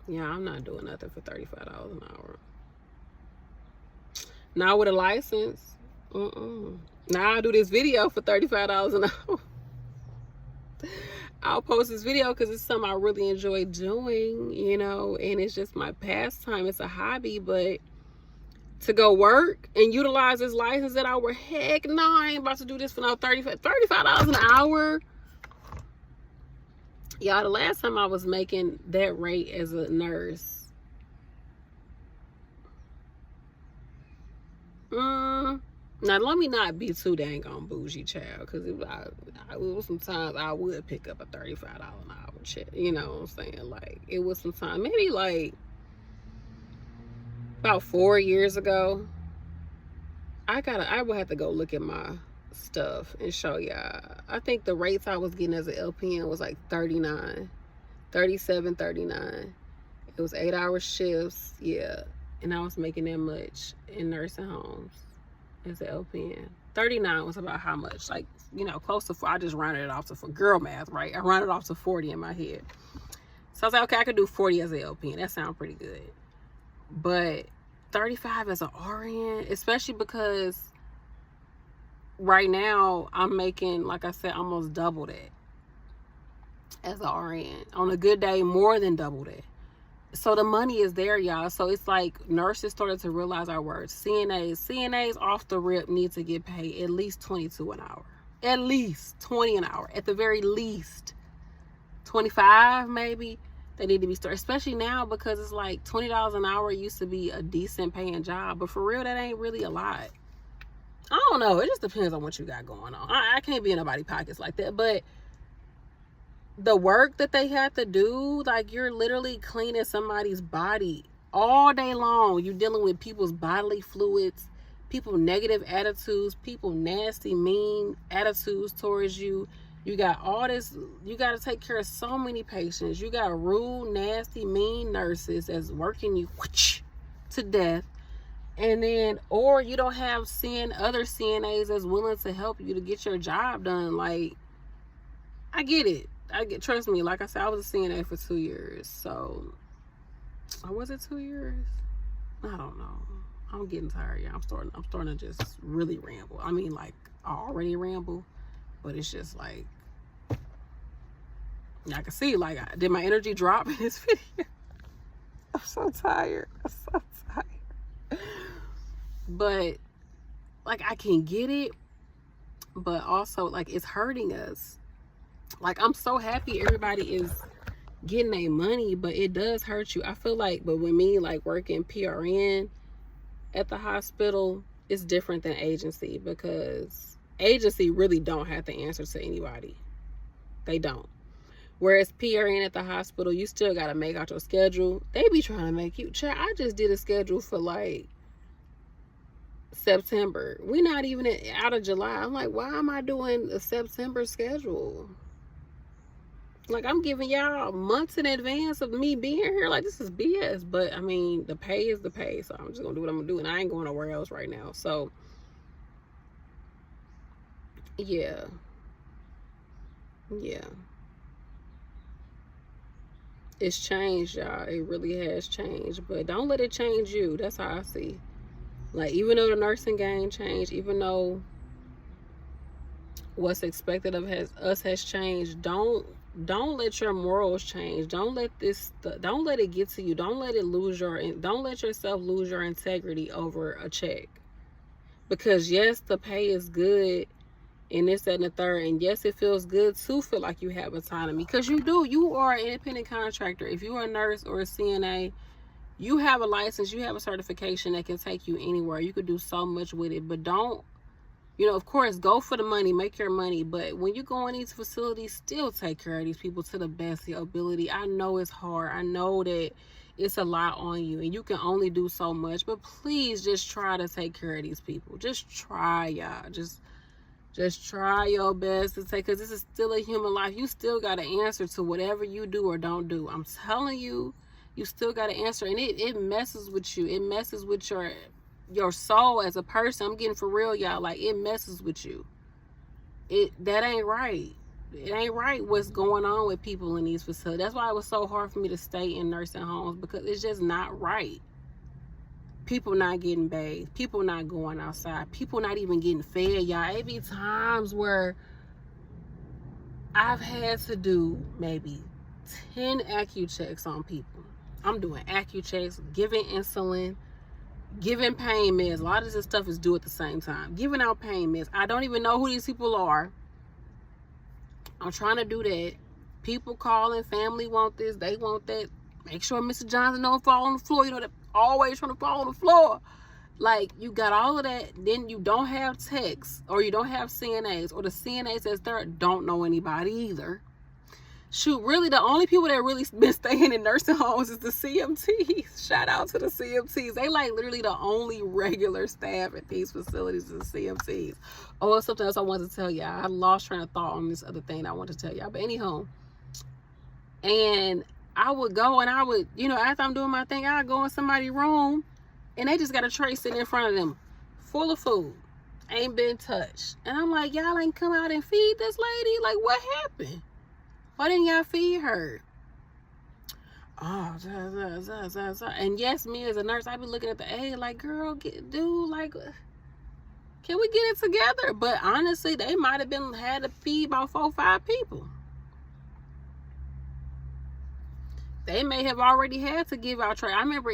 Yeah, I'm not doing nothing for $35 an hour. Now with a license, now I'll do this video for $35 an hour. I'll post this video because it's something I really enjoy doing, you know, and it's just my pastime. It's a hobby. But to go work and utilize this license that I were, heck no, I ain't about to do this for no $35 an hour. Y'all, the last time I was making that rate as a nurse, now let me not be too dang on bougie, child, because it was sometimes I would pick up a $35 an hour check, you know what I'm saying? Like, it was sometimes, maybe like about 4 years ago, I would have to go look at my stuff and show y'all. I think the rates I was getting as an LPN was like 37, 39. It was 8-hour shifts, yeah. And I was making that much in nursing homes as an LPN. 39 was about how much? Like, you know, close to 4. I just rounded it off to, for girl math, right? I rounded off to 40 in my head. So I was like, okay, I could do 40 as an LPN. That sounds pretty good. But 35 as an RN, especially because right now I'm making, like I said, almost double that as an RN. On a good day, more than double that. So the money is there, y'all. So it's like nurses started to realize our words. CNAs off the rip need to get paid at least $22 an hour. At least $20 an hour. At the very least. 25 maybe. They need to be started, especially now, because it's like $20 an hour used to be a decent paying job. But for real, that ain't really a lot. I don't know. It just depends on what you got going on. I can't be in nobody's pockets like that. But the work that they have to do, like, you're literally cleaning somebody's body all day long. You're dealing with people's bodily fluids, people negative attitudes, people nasty, mean attitudes towards you. You got all this, you got to take care of so many patients. You got rude, nasty, mean nurses that's working you to death. And then, or you don't have other CNAs that's willing to help you to get your job done. Like, I get it. Trust me, like I said, I was a CNA for 2 years. So, or was it 2 years? I don't know. I'm getting tired, yeah. I'm starting to just really ramble. I mean, like, I already ramble, but it's just like, I can see, like, did my energy drop in this video? I'm so tired. But, like, I can get it, but also, like, it's hurting us. Like, I'm so happy everybody is getting their money, but it does hurt you. I feel like, but with me, like, working PRN at the hospital, it's different than agency, because agency really don't have to answer to anybody. They don't. Whereas PRN at the hospital, you still got to make out your schedule. They be trying to make you. I just did a schedule for, like, September. We not even out of July. I'm like, why am I doing a September schedule? Like, I'm giving y'all months in advance of me being here. Like, this is BS. But I mean, the pay is the pay, so I'm just gonna do what I'm gonna do, and I ain't going nowhere else right now. So yeah, it's changed, y'all. It really has changed, but don't let it change you. That's how I see. Like, even though the nursing game changed, even though what's expected of us has changed, don't let your morals change. Don't let it get to you. Don't let yourself lose your integrity over a check. Because yes, the pay is good and this, that, and the third, and yes, it feels good to feel like you have autonomy, because you are an independent contractor. If you're a nurse or a CNA, you have a license, you have a certification that can take you anywhere. You could do so much with it. But don't, of course, go for the money, make your money. But when you go in these facilities, still take care of these people to the best of your ability. I know it's hard. I know that it's a lot on you and you can only do so much. But please just try to take care of these people. Just try, y'all. Just try your best to take, because this is still a human life. You still got to answer to whatever you do or don't do. I'm telling you, you still got to answer. And it messes with you. It messes with your soul as a person. I'm getting for real, y'all. Like, it messes with you. That ain't right. It ain't right what's going on with people in these facilities. That's why it was so hard for me to stay in nursing homes, because it's just not right. People not getting bathed, people not going outside, people not even getting fed, y'all. It be times where I've had to do maybe 10 AccuChecks on people. I'm doing AccuChecks, giving insulin, giving pain meds. A lot of this stuff is due at the same time. Giving out pain meds. I don't even know who these people are. I'm trying to do that. People calling, family want this, they want that. Make sure Mr. Johnson don't fall on the floor. They're always trying to fall on the floor. Like, you got all of that. Then you don't have techs, or you don't have CNAs, or the CNAs that's there don't know anybody either. Shoot, really, the only people that really been staying in nursing homes is the CMTs. Shout out to the CMTs. They like literally the only regular staff at these facilities is the CMTs. Oh, something else I wanted to tell y'all. I lost train of thought on this other thing I wanted to tell y'all. But anyhow, and I would go and I would, after I'm doing my thing, I'd go in somebody's room and they just got a tray sitting in front of them full of food. Ain't been touched. And I'm like, y'all ain't come out and feed this lady? Like, what happened? Why didn't y'all feed her? Oh, and yes, me as a nurse, I be looking at the aide like, girl, dude, like, can we get it together? But honestly, they might have had to feed about 4 or 5 people. They may have already had to give out tray. I remember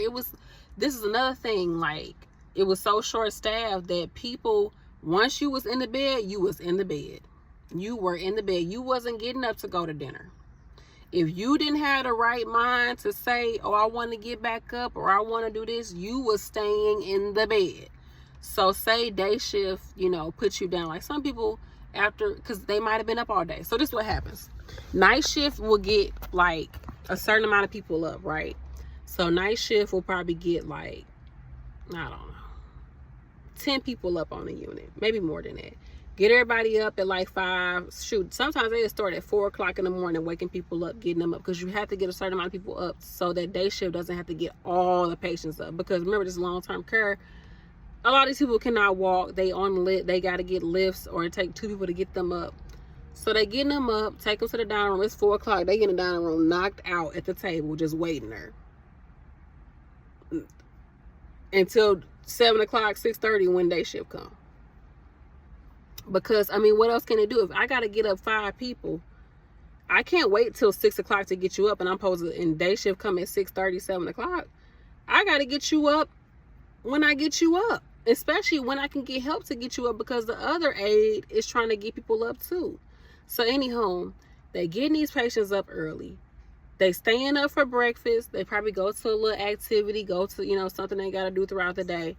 this is another thing, like, it was so short staffed that people, once you was in the bed, you was in the bed. You were in the bed. You wasn't getting up to go to dinner. If you didn't have the right mind to say, oh, I want to get back up, or I want to do this, you was staying in the bed. So say day shift, put you down. Like, some people, after, because they might have been up all day. So this is what happens. Night shift will get like a certain amount of people up, right? So night shift will probably get like, I don't know, 10 people up on the unit, maybe more than that. Get everybody up at like 5. Shoot, sometimes they just start at 4 o'clock in the morning, waking people up, getting them up, because you have to get a certain amount of people up so that day shift doesn't have to get all the patients up. Because remember, this is long-term care. A lot of these people cannot walk. They got to get lifts, or it take 2 people to get them up. So they getting them up, take them to the dining room. It's 4 o'clock. They get in the dining room, knocked out at the table, just waiting there until 7 o'clock, 6:30 when day shift come. Because, I mean, what else can they do? If I got to get up 5 people, I can't wait till 6 o'clock to get you up, and I'm supposed to, in day shift, come at 6:30, 7 o'clock. I got to get you up when I get you up, especially when I can get help to get you up, because the other aide is trying to get people up too. So anyhow, they getting these patients up early. They staying up for breakfast. They probably go to a little activity, go to, something they got to do throughout the day.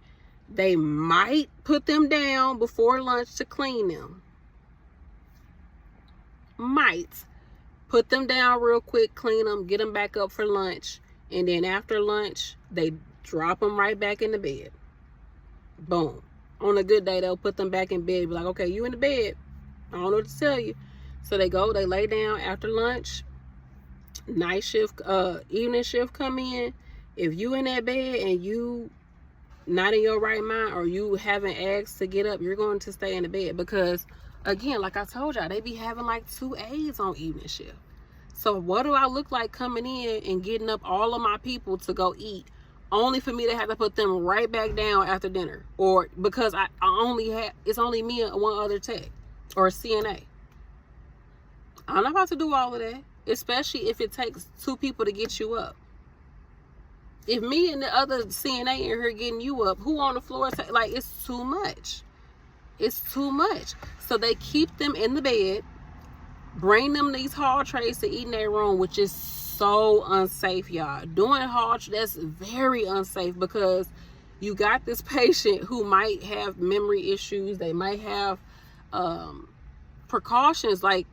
They might put them down before lunch to clean them. Might put them down real quick, clean them, get them back up for lunch. And then after lunch, they drop them right back in the bed. Boom. On a good day, they'll put them back in bed. Be like, okay, you in the bed. I don't know what to tell you. So they go, they lay down after lunch. night shift, evening shift come in, if you in that bed and you not in your right mind, or you haven't asked to get up, you're going to stay in the bed. Because again, like I told y'all, they be having like 2 aides on evening shift. So what do I look like coming in and getting up all of my people to go eat, only for me to have to put them right back down after dinner? Or because I only have, it's only me and one other tech or a CNA. I'm not about to do all of that, especially if it takes 2 people to get you up. If me and the other CNA in here getting you up, who on the floor? Like, it's too much. It's too much. So they keep them in the bed, bring them these hall trays to eat in their room, which is so unsafe, y'all. Doing that's very unsafe, because you got this patient who might have memory issues. They might have precautions, like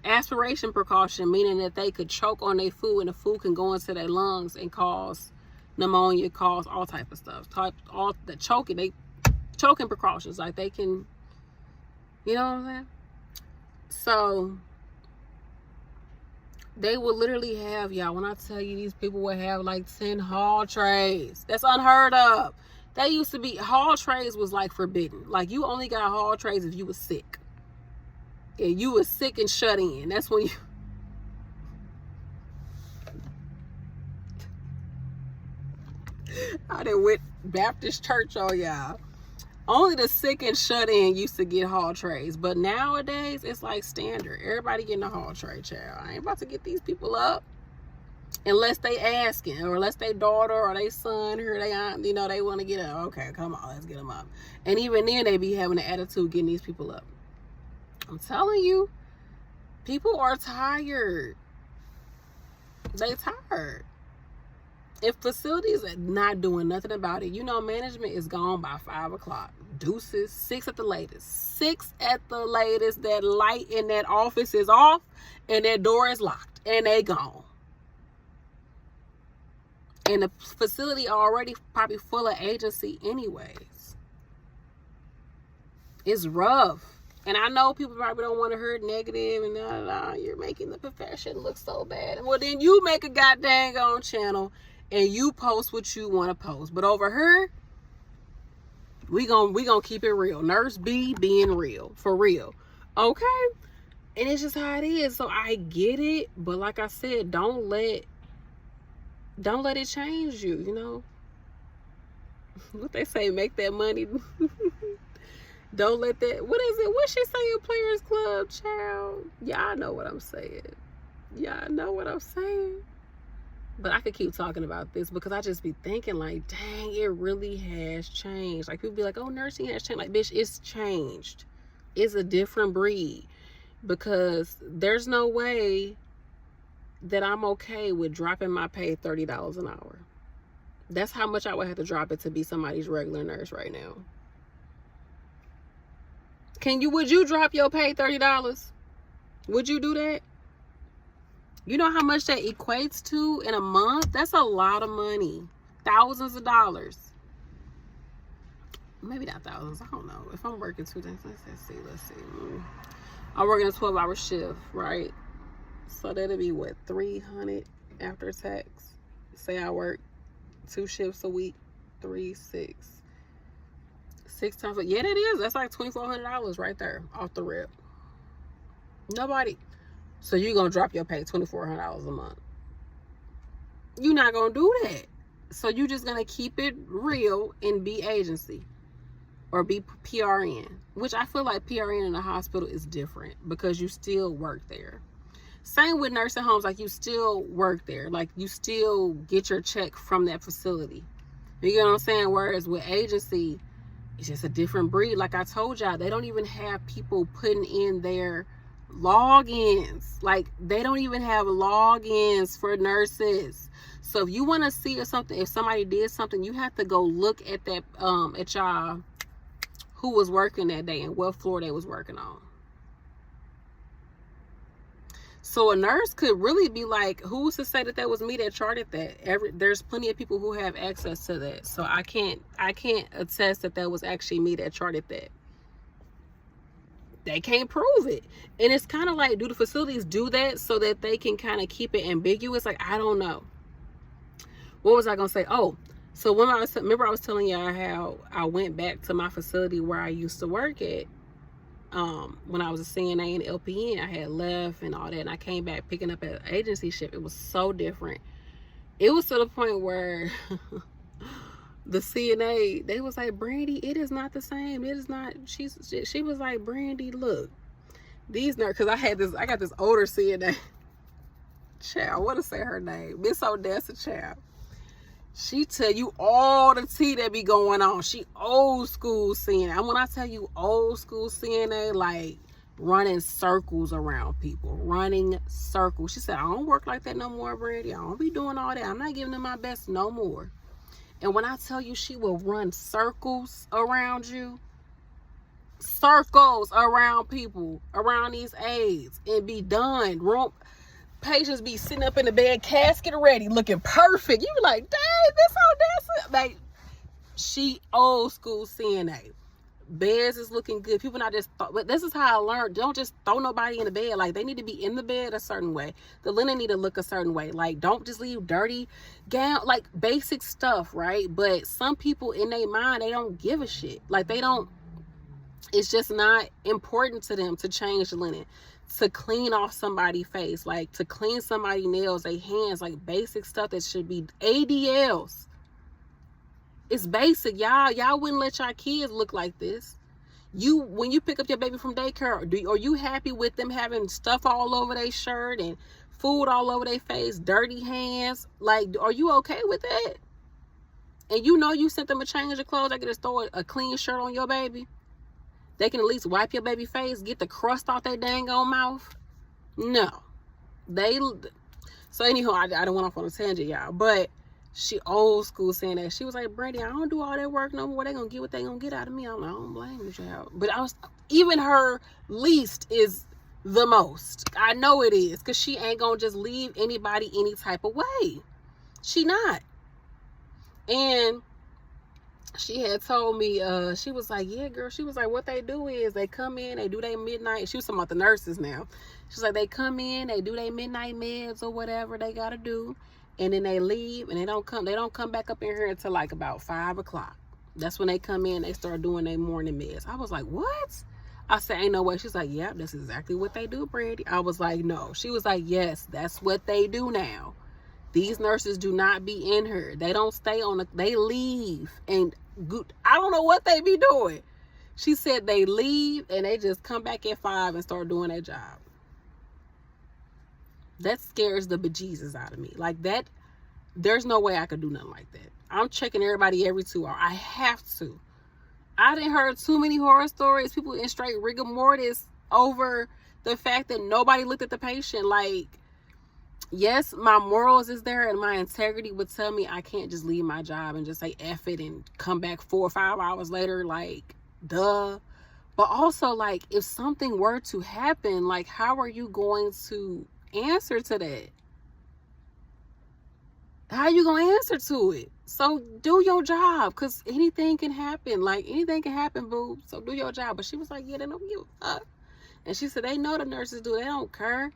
aspiration precaution, meaning that they could choke on their food and the food can go into their lungs and cause pneumonia, cause all type of stuff. All the choking precautions, like they can, you know what I'm saying? So they will literally have, y'all, when I tell you, these people will have like 10 hall trays. That's unheard of. They used to be, hall trays was like forbidden. Like, you only got hall trays if you was sick. And you was sick and shut in. That's when you... I done went Baptist church on y'all. Only the sick and shut in used to get hall trays. But nowadays, it's like standard. Everybody getting a hall tray, child. I ain't about to get these people up unless they asking, or unless they daughter or they son or they aunt, you know, they want to get up. Okay, come on, let's get them up. And even then, they be having an attitude getting these people up. I'm telling you, people are tired. They tired. If facilities are not doing nothing about it, you know, management is gone by 5 o'clock. Deuces, 6 at the latest. 6 at the latest. That light in that office is off and that door is locked and they gone. And the facility already probably full of agency anyways. It's rough. And I know people probably don't want to hear negative and you're making the profession look so bad. Well, then you make a goddamn own channel and you post what you want to post. But over here, we gonna keep it real. Nurse B being real, for real. Okay? And it's just how it is. So I get it, but like I said, don't let it change you, you know? What they say, make that money. Don't let that, what is it? What she say in Players Club, child? Y'all know what I'm saying. Y'all know what I'm saying. But I could keep talking about this because I just be thinking like, dang, it really has changed. Like, people be like, oh, nursing has changed. Like, bitch, it's changed. It's a different breed. Because there's no way that I'm okay with dropping my pay $30 an hour. That's how much I would have to drop it to be somebody's regular nurse right now. Would you drop your pay $30? Would you do that? You know how much that equates to in a month? That's a lot of money. Thousands of dollars. Maybe not thousands. I don't know. If I'm working 2 days, let's see. I'm working a 12-hour shift, right? So that'll be what, 300 after tax? Say I work 2 shifts a week, 3, 6. 6 times, yeah, that is. That's like $2,400 right there off the rip. Nobody. So you're gonna drop your pay $2,400 a month. You're not gonna do that. So you're just gonna keep it real and be agency or be PRN, which I feel like PRN in a hospital is different because you still work there. Same with nursing homes, like you still work there, like you still get your check from that facility. You get what I'm saying? Whereas with agency, it's just a different breed. Like I told y'all, they don't even have people putting in their logins. Like, they don't even have logins for nurses. So if you want to see if somebody did something, you have to go look at that at y'all who was working that day and what floor they was working on. So a nurse could really be like, who's to say that that was me that charted that? There's plenty of people who have access to that. So I can't attest that that was actually me that charted that. they can't prove it. And it's kind of like, do the facilities do that so that they can kind of keep it ambiguous? Like, I don't know. What was I gonna say? Oh, so when I was telling y'all how I went back to my facility where I used to work at, when I was a CNA and LPN. I had left and all that, and I came back picking up an agency shift. It was so different. It was to the point where the CNA, they was like, Brandy, it is not the same. It is not. She was like, Brandy, look, these nerds, because I got this older CNA. Child, I want to say her name, Miss Odessa, child. She tell you all the tea that be going on. She old school CNA. And when I tell you old school CNA, like running circles around people. Running circles. She said, I don't work like that no more, Brandy. I don't be doing all that. I'm not giving them my best no more. And when I tell you she will run circles around you, circles around people, around these aides, and be done. Patients be sitting up in the bed, casket ready, looking perfect. You be like, dang, this Odessa. Like, she old school CNA. Beds is looking good. People not just, but this is how I learned. Don't just throw nobody in the bed. Like, they need to be in the bed a certain way. The linen need to look a certain way. Like, don't just leave dirty gown, like basic stuff, right? But some people in their mind, they don't give a shit. Like, they don't, it's just not important to them to change the linen, to clean off somebody's face, like to clean somebody's nails, their hands, like basic stuff that should be ADLs. It's basic, y'all. Y'all wouldn't let your kids look like this. When you pick up your baby from daycare, are you happy with them having stuff all over their shirt and food all over their face, dirty hands? Like, are you okay with that? And you sent them a change of clothes. They can just throw a clean shirt on your baby. They can at least wipe your baby face, get the crust off their dang old mouth. No. So anyhow, I don't went off on a tangent, y'all. But she old school saying that. She was like, Brandy, I don't do all that work no more. They gonna get what they gonna get out of me. I'm like, I don't blame you, child. But even her least is the most. I know it is, because she ain't gonna just leave anybody any type of way. She not. And she had told me, she was like, yeah, girl. She was like, what they do is they come in, they do their midnight. She was talking about the nurses now. She's like, they come in, they do their midnight meds or whatever they gotta do, and then they leave, and they don't come back up in here until like about 5 o'clock. That's when they come in, they start doing their morning meds. I was like, what? I said, ain't no way. She's like, yep, that's exactly what they do, Brandy. I was like, no. She was like, yes, that's what they do now. These nurses do not be in her. They don't stay they leave. And I don't know what they be doing. She said they leave and they just come back at 5 and start doing their job. That scares the bejesus out of me. Like that, there's no way I could do nothing like that. I'm checking everybody every 2 hours. I have to. I didn't heard too many horror stories. People in straight rigor mortis over the fact that nobody looked at the patient. Like, yes, my morals is there and my integrity would tell me I can't just leave my job and just say F it and come back 4 or 5 hours later, like, duh. But also, like, if something were to happen, like, how are you going to answer to that? How are you going to answer to it? So do your job, because anything can happen. Like, anything can happen, boo. So do your job. But she was like, yeah, they don't give a fuck. And she said, they know the nurses do. They don't care.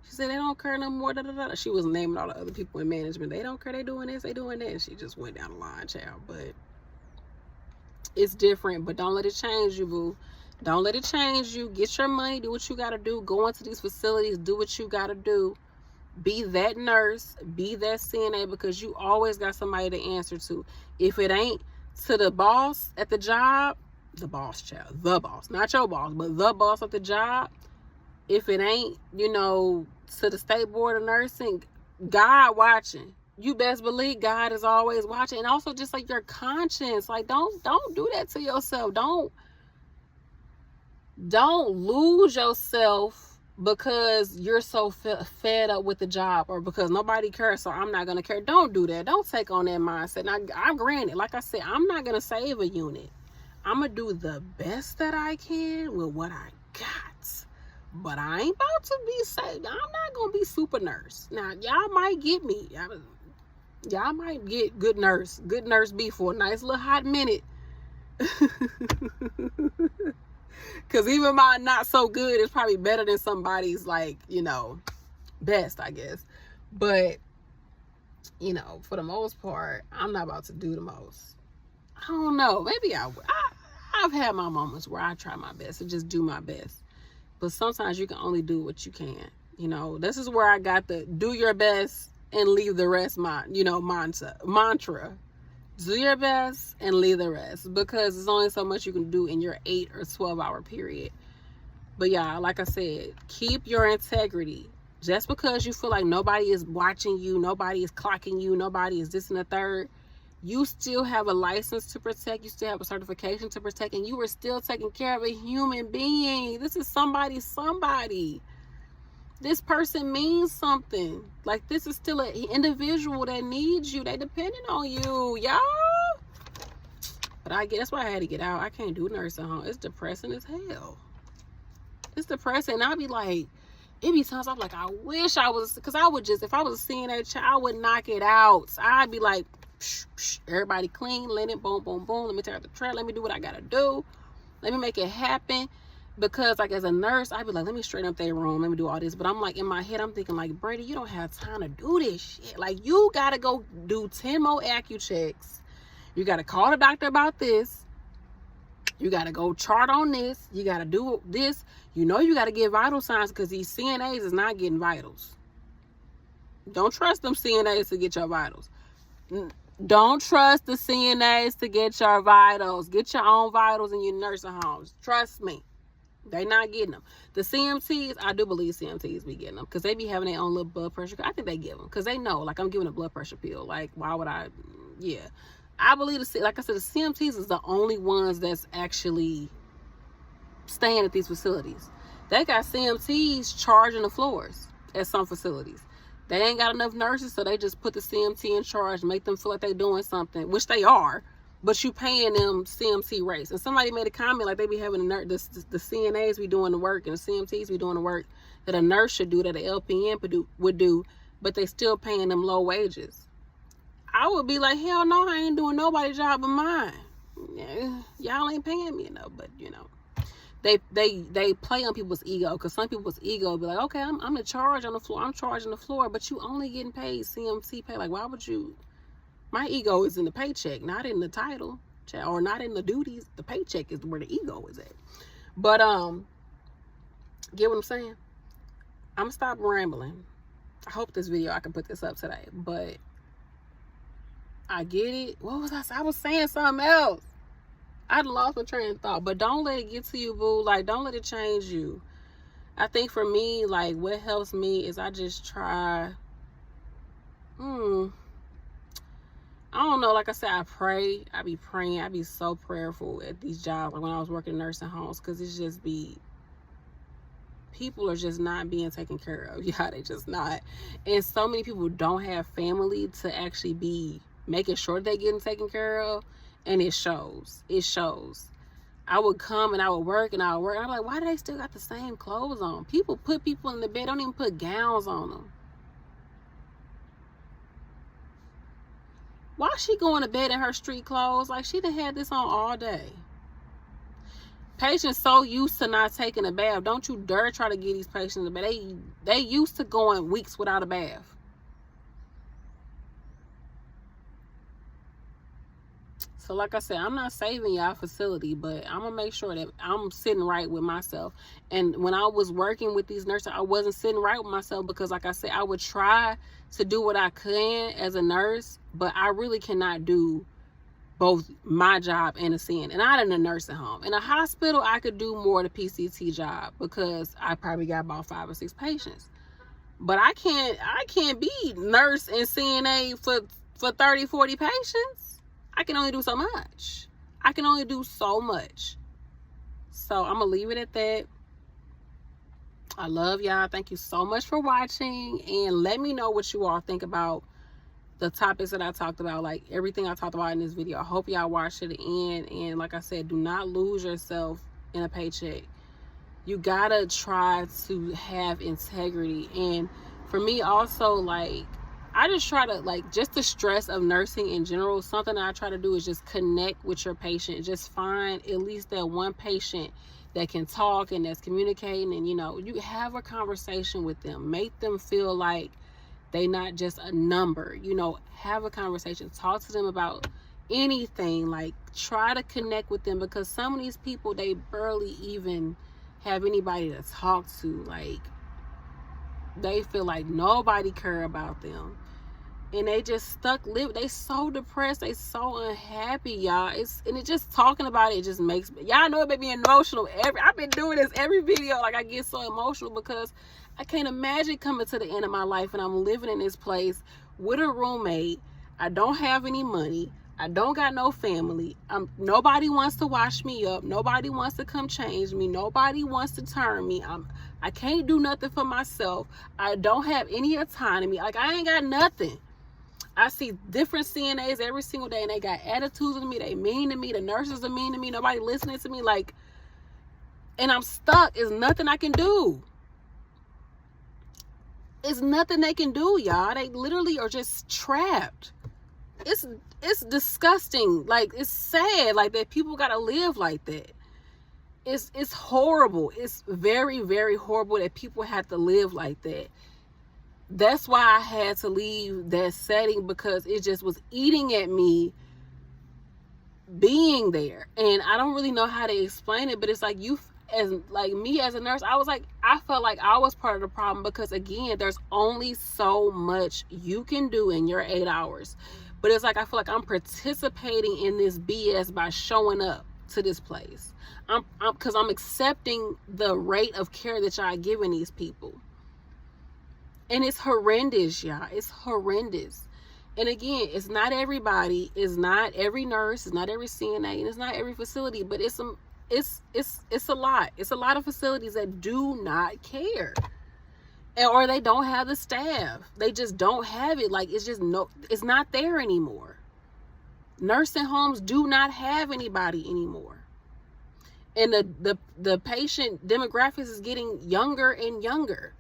She said, they don't care no more. Da, da, da. She was naming all the other people in management. They don't care. They doing this. They doing that. And she just went down the line, child. But it's different. But don't let it change you, boo. Don't let it change you. Get your money. Do what you got to do. Go into these facilities. Do what you got to do. Be that nurse. Be that CNA, because you always got somebody to answer to. If it ain't to the boss at the job, the boss, child. The boss. Not your boss, but the boss at the job. If it ain't, to the state board of nursing, God watching. You best believe God is always watching. And also just like your conscience. Like, don't do that to yourself. Don't lose yourself because you're so fed up with the job, or because nobody cares, so I'm not going to care. Don't do that. Don't take on that mindset. Now, I'm granted, like I said, I'm not going to save a unit. I'm going to do the best that I can with what I got. But I ain't about to be saved. I'm not going to be super nurse. Now, y'all might get me. Y'all might get good nurse B for a nice little hot minute. Because even my not so good is probably better than somebody's, like, you know, best, I guess. But, you know, for the most part, I'm not about to do the most. I don't know. Maybe I've had my moments where I try my best and just do my best. But sometimes you can only do what you can. You know, this is where I got the do your best and leave the rest mantra. Do your best and leave the rest, because there's only so much you can do in your 8 or 12 hour period. But yeah, like I said, keep your integrity. Just because you feel like nobody is watching you, nobody is clocking you, nobody is this and the third, you still have a license to protect, you still have a certification to protect, and you are still taking care of a human being. This is somebody. This person means something. Like, this is still an individual that needs you. They depending on you, y'all. But that's why I had to get out. I can't do nursing home. It's depressing as hell. It's depressing. And I'll be like, it be times I'm like, I wish I was, because I would just, if I was a CNA child, I would knock it out. I'd be like, psh, psh, everybody clean, linen, boom, boom, boom. Let me tear out the trash. Let me do what I gotta do. Let me make it happen. Because, like, as a nurse, I'd be like, let me straighten up their room. Let me do all this. But I'm like, in my head, I'm thinking, like, Brady, you don't have time to do this shit. Like, you got to go do 10 more AccuChecks. You got to call the doctor about this. You got to go chart on this. You got to do this. You know you got to get vital signs, because these CNAs is not getting vitals. Don't trust them CNAs to get your vitals. Don't trust the CNAs to get your vitals. Get your own vitals in your nursing homes. Trust me. They not getting them. The CMTs, I do believe CMTs be getting them, because they be having their own little blood pressure. I think they give them, because they know, like, I'm giving a blood pressure pill. Like, why would I? Yeah. I believe, like I said, the CMTs is the only ones that's actually staying at these facilities. They got CMTs charging the floors at some facilities. They ain't got enough nurses, so they just put the CMT in charge, make them feel like they doing something, which they are. But you paying them CMT rates. And somebody made a comment like they be having the CNAs be doing the work and the CMTs be doing the work that a nurse should do, that an LPN would do, but they still paying them low wages. I would be like, hell no, I ain't doing nobody's job but mine. Yeah, y'all ain't paying me enough. But, you know, they play on people's ego, because some people's ego be like, okay, I'm in charge on the floor. I'm charging the floor, but you only getting paid CMT pay. Like, why would you? My ego is in the paycheck, not in the title, or not in the duties. The paycheck is where the ego is at. But, get what I'm saying? I'm gonna stop rambling. I hope this video, I can put this up today. But I get it. What was I was saying something else. I lost my train of thought. But don't let it get to you, boo. Like, don't let it change you. I think for me, like, what helps me is I just try. I don't know, like I said, I pray. I be praying. I be so prayerful at these jobs, like when I was working in nursing homes, because it's just people are just not being taken care of. Yeah, they just not. And so many people don't have family to actually be making sure they're getting taken care of, and it shows. It shows. I would come and I would work and I'm like, why do they still got the same clothes on? People put people in the bed, don't even put gowns on them. Why she going to bed in her street clothes? Like, she done had this on all day. Patients so used to not taking a bath. Don't you dare try to get these patients in bed. They used to going weeks without a bath. So like I said, I'm not saving y'all facility, but I'm going to make sure that I'm sitting right with myself. And when I was working with these nurses, I wasn't sitting right with myself, because like I said, I would try to do what I can as a nurse, but I really cannot do both my job and a CN. And not in a nursing home. In a hospital, I could do more of the PCT job, because I probably got about 5 or 6 patients. But I can't be nurse and CNA for 30, 40 patients. I can only do so much. I can only do so much. So I'm going to leave it at that. I love y'all. Thank you so much for watching. And let me know what you all think about the topics that I talked about. Like, everything I talked about in this video. I hope y'all watch it to the end. And like I said, do not lose yourself in a paycheck. You got to try to have integrity. And for me also, like, I just try to, like, just the stress of nursing in general, something that I try to do is just connect with your patient. Just find at least that one patient that can talk and that's communicating, and you have a conversation with them, make them feel like they not just a number. Have a conversation, talk to them about anything, like try to connect with them, because some of these people, they barely even have anybody to talk to. Like, they feel like nobody care about them, and they just stuck live. They so depressed, they so unhappy, y'all. And it just talking about it just makes me, y'all know, it made me emotional. I've been doing this every video, like I get so emotional because I can't imagine coming to the end of my life and I'm living in this place with a roommate. I don't have any money, I don't got no family, nobody wants to wash me up, nobody wants to come change me, nobody wants to turn me, I can't do nothing for myself, I don't have any autonomy, like I ain't got nothing. I see different CNAs every single day, and they got attitudes on me, they mean to me, the nurses are mean to me, nobody listening to me, like, and I'm stuck. There's nothing I can do. It's nothing they can do, y'all. They literally are just trapped. It's disgusting. Like, it's sad, like, that people gotta live like that. It's horrible. It's very, very horrible that people have to live like that. That's why I had to leave that setting, because it just was eating at me being there. And I don't really know how to explain it, but it's like, me as a nurse, I felt like I was part of the problem, because again, there's only so much you can do in your 8 hours. But it's like, I feel like I'm participating in this BS by showing up to this place. Because I'm accepting the rate of care that y'all giving these people. And it's horrendous, y'all. It's horrendous. And again, it's not everybody. It's not every nurse. It's not every CNA. And it's not every facility. But it's a lot. It's a lot of facilities that do not care. Or they don't have the staff. They just don't have it. Like, it's not there anymore. Nursing homes do not have anybody anymore. And the patient demographics is getting younger and younger.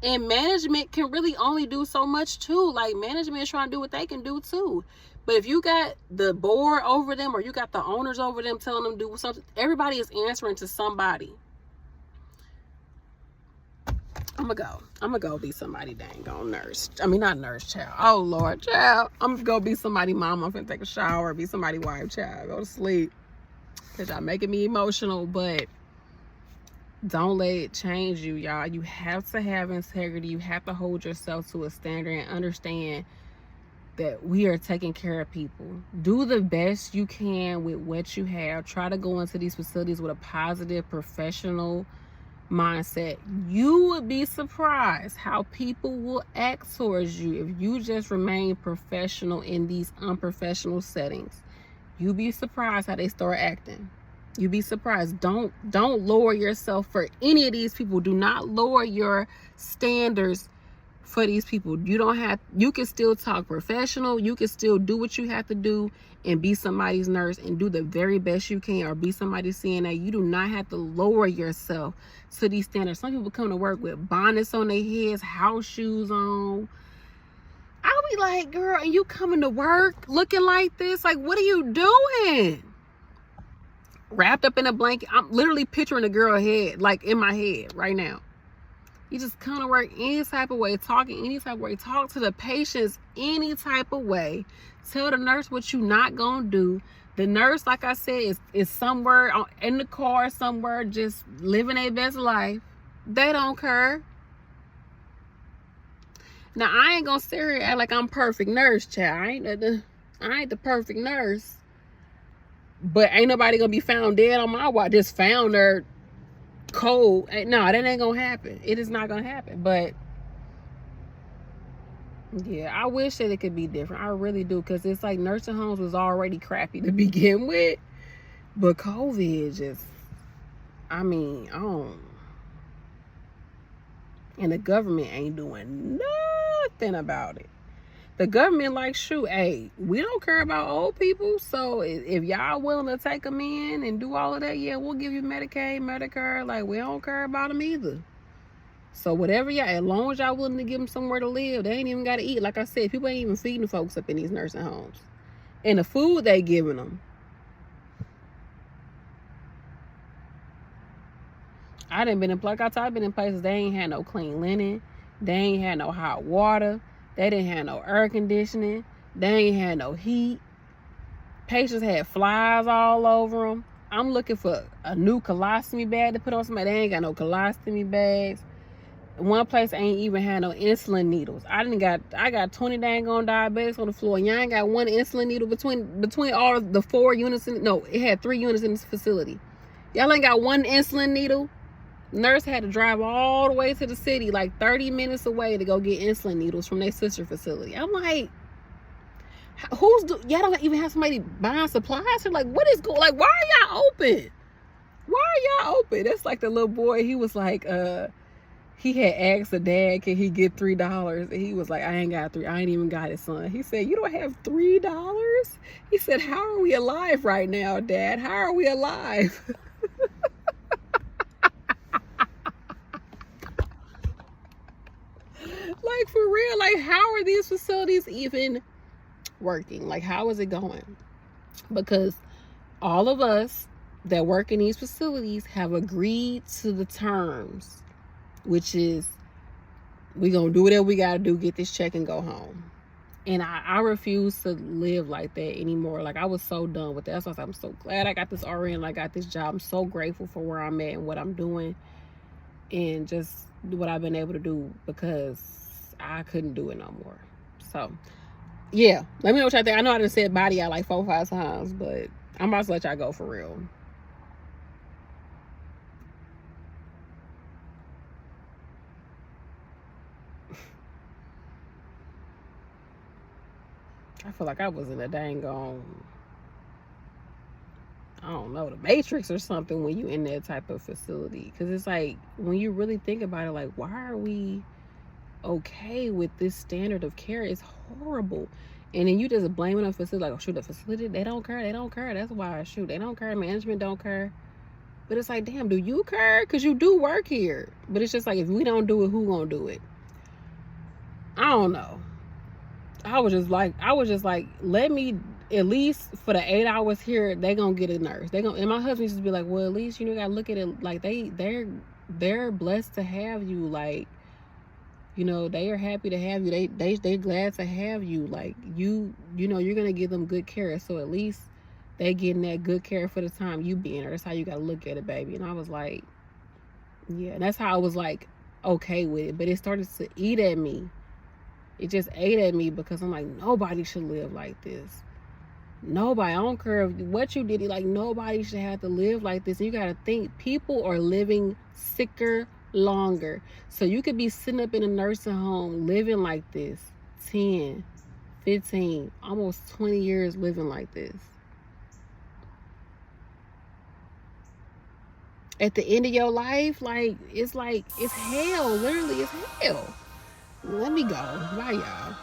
And management can really only do so much too. Like, management is trying to do what they can do too. But if you got the board over them, or you got the owners over them telling them to do something, everybody is answering to somebody. I'm gonna go be somebody dang on nurse. I mean, not nurse, child. Oh Lord, child. I'm gonna go be somebody mom. I'm gonna take a shower, be somebody wife, child. Go to sleep. Cause y'all making me emotional, but don't let it change you, y'all. You have to have integrity. You have to hold yourself to a standard and understand that we are taking care of people. Do the best you can with what you have. Try to go into these facilities with a positive, professional mindset. You would be surprised how people will act towards you if you just remain professional in these unprofessional settings. You'd be surprised how they start acting. You'd be surprised. Don't lower yourself for any of these people. Do not lower your standards for these people. You can still talk professional. You can still do what you have to do and be somebody's nurse and do the very best you can, or be somebody's CNA. You do not have to lower yourself to these standards. Some people come to work with bonnets on their heads, house shoes on. I'll be like, girl, and you coming to work looking like this? Like, what are you doing? Wrapped up in a blanket. I'm literally picturing a girl head, like, in my head right now. You just come to work any type of way, talking any type of way, talk to the patients any type of way. Tell the nurse what you not gonna do. The nurse, like I said, is somewhere in the car, somewhere just living their best life. They don't care. Now, I ain't gonna sit here and act like I'm perfect nurse, child. I ain't the perfect nurse. But ain't nobody gonna be found dead on my watch. Just found her cold. No, that ain't gonna happen. It is not gonna happen. But yeah, I wish that it could be different. I really do, because it's like nursing homes was already crappy to begin with, but COVID just, I mean, and the government ain't doing nothing about it. The government like, shoot, hey, we don't care about old people, so if y'all willing to take them in and do all of that, yeah, we'll give you Medicaid, Medicare. Like, we don't care about them either. So whatever y'all, as long as y'all willing to give them somewhere to live, they ain't even got to eat. Like I said, people ain't even feeding the folks up in these nursing homes. And the food they giving them, I done been in, like I told, I've been in places they ain't had no clean linen, they ain't had no hot water, they didn't have no air conditioning, they ain't had no heat. Patients had flies all over them. I'm looking for a new colostomy bag to put on somebody. They ain't got no colostomy bags. One place ain't even had no insulin needles. I got 20 dang on diabetics on the floor, and y'all ain't got one insulin needle between all the 4 units. It had 3 units in this facility. Y'all ain't got one insulin needle. Nurse had to drive all the way to the city, like 30 minutes away, to go get insulin needles from their sister facility. I'm like, y'all don't even have somebody buying supplies? So like, what is going, like, why are y'all open? Why are y'all open? That's like the little boy, he was like, he had asked the dad, can he get $3? And he was like, I ain't got 3. I ain't even got it, son. He said, you don't have $3? He said, how are we alive right now, Dad? How are we alive? Like, for real, like, how are these facilities even working? Like, how is it going? Because all of us that work in these facilities have agreed to the terms, which is, we gonna do whatever we gotta do, get this check and go home. And I refuse to live like that anymore. Like, I was so done with that. That's why I'm so glad I got this RN, I got this job. I'm so grateful for where I'm at and what I'm doing and just what I've been able to do, because I couldn't do it no more. So yeah, let me know what y'all think. I know I done said body out like 4 or 5 times, but I'm about to let y'all go for real. I feel like I was in a dang on, I don't know, the Matrix or something when you in that type of facility. Because it's like, when you really think about it, like, why are we okay with this standard of care? It's horrible. And then you just blame it on the facility, like, oh shoot, the facility, they don't care, that's why, shoot, they don't care, management don't care. But it's like, damn, do you care? Because you do work here. But it's just like, if we don't do it, who gonna do it? I don't know. I was just like, let me, at least for the 8 hours here, they gonna get a nurse. And my husband used to be like, well, at least, you gotta look at it like they're blessed to have you. Like, they are happy to have you. They glad to have you. Like, you're gonna give them good care. So at least they getting that good care for the time you be in there. That's how you gotta look at it, baby. And I was like, yeah. And that's how I was like, okay with it. But it started to eat at me. It just ate at me, because I'm like, nobody should live like this. Nobody. I don't care what you did. Like, nobody should have to live like this. And you got to think, people are living sicker longer. So you could be sitting up in a nursing home living like this 10, 15, almost 20 years living like this. At the end of your life, it's hell. Literally, it's hell. Let me go. Bye, y'all.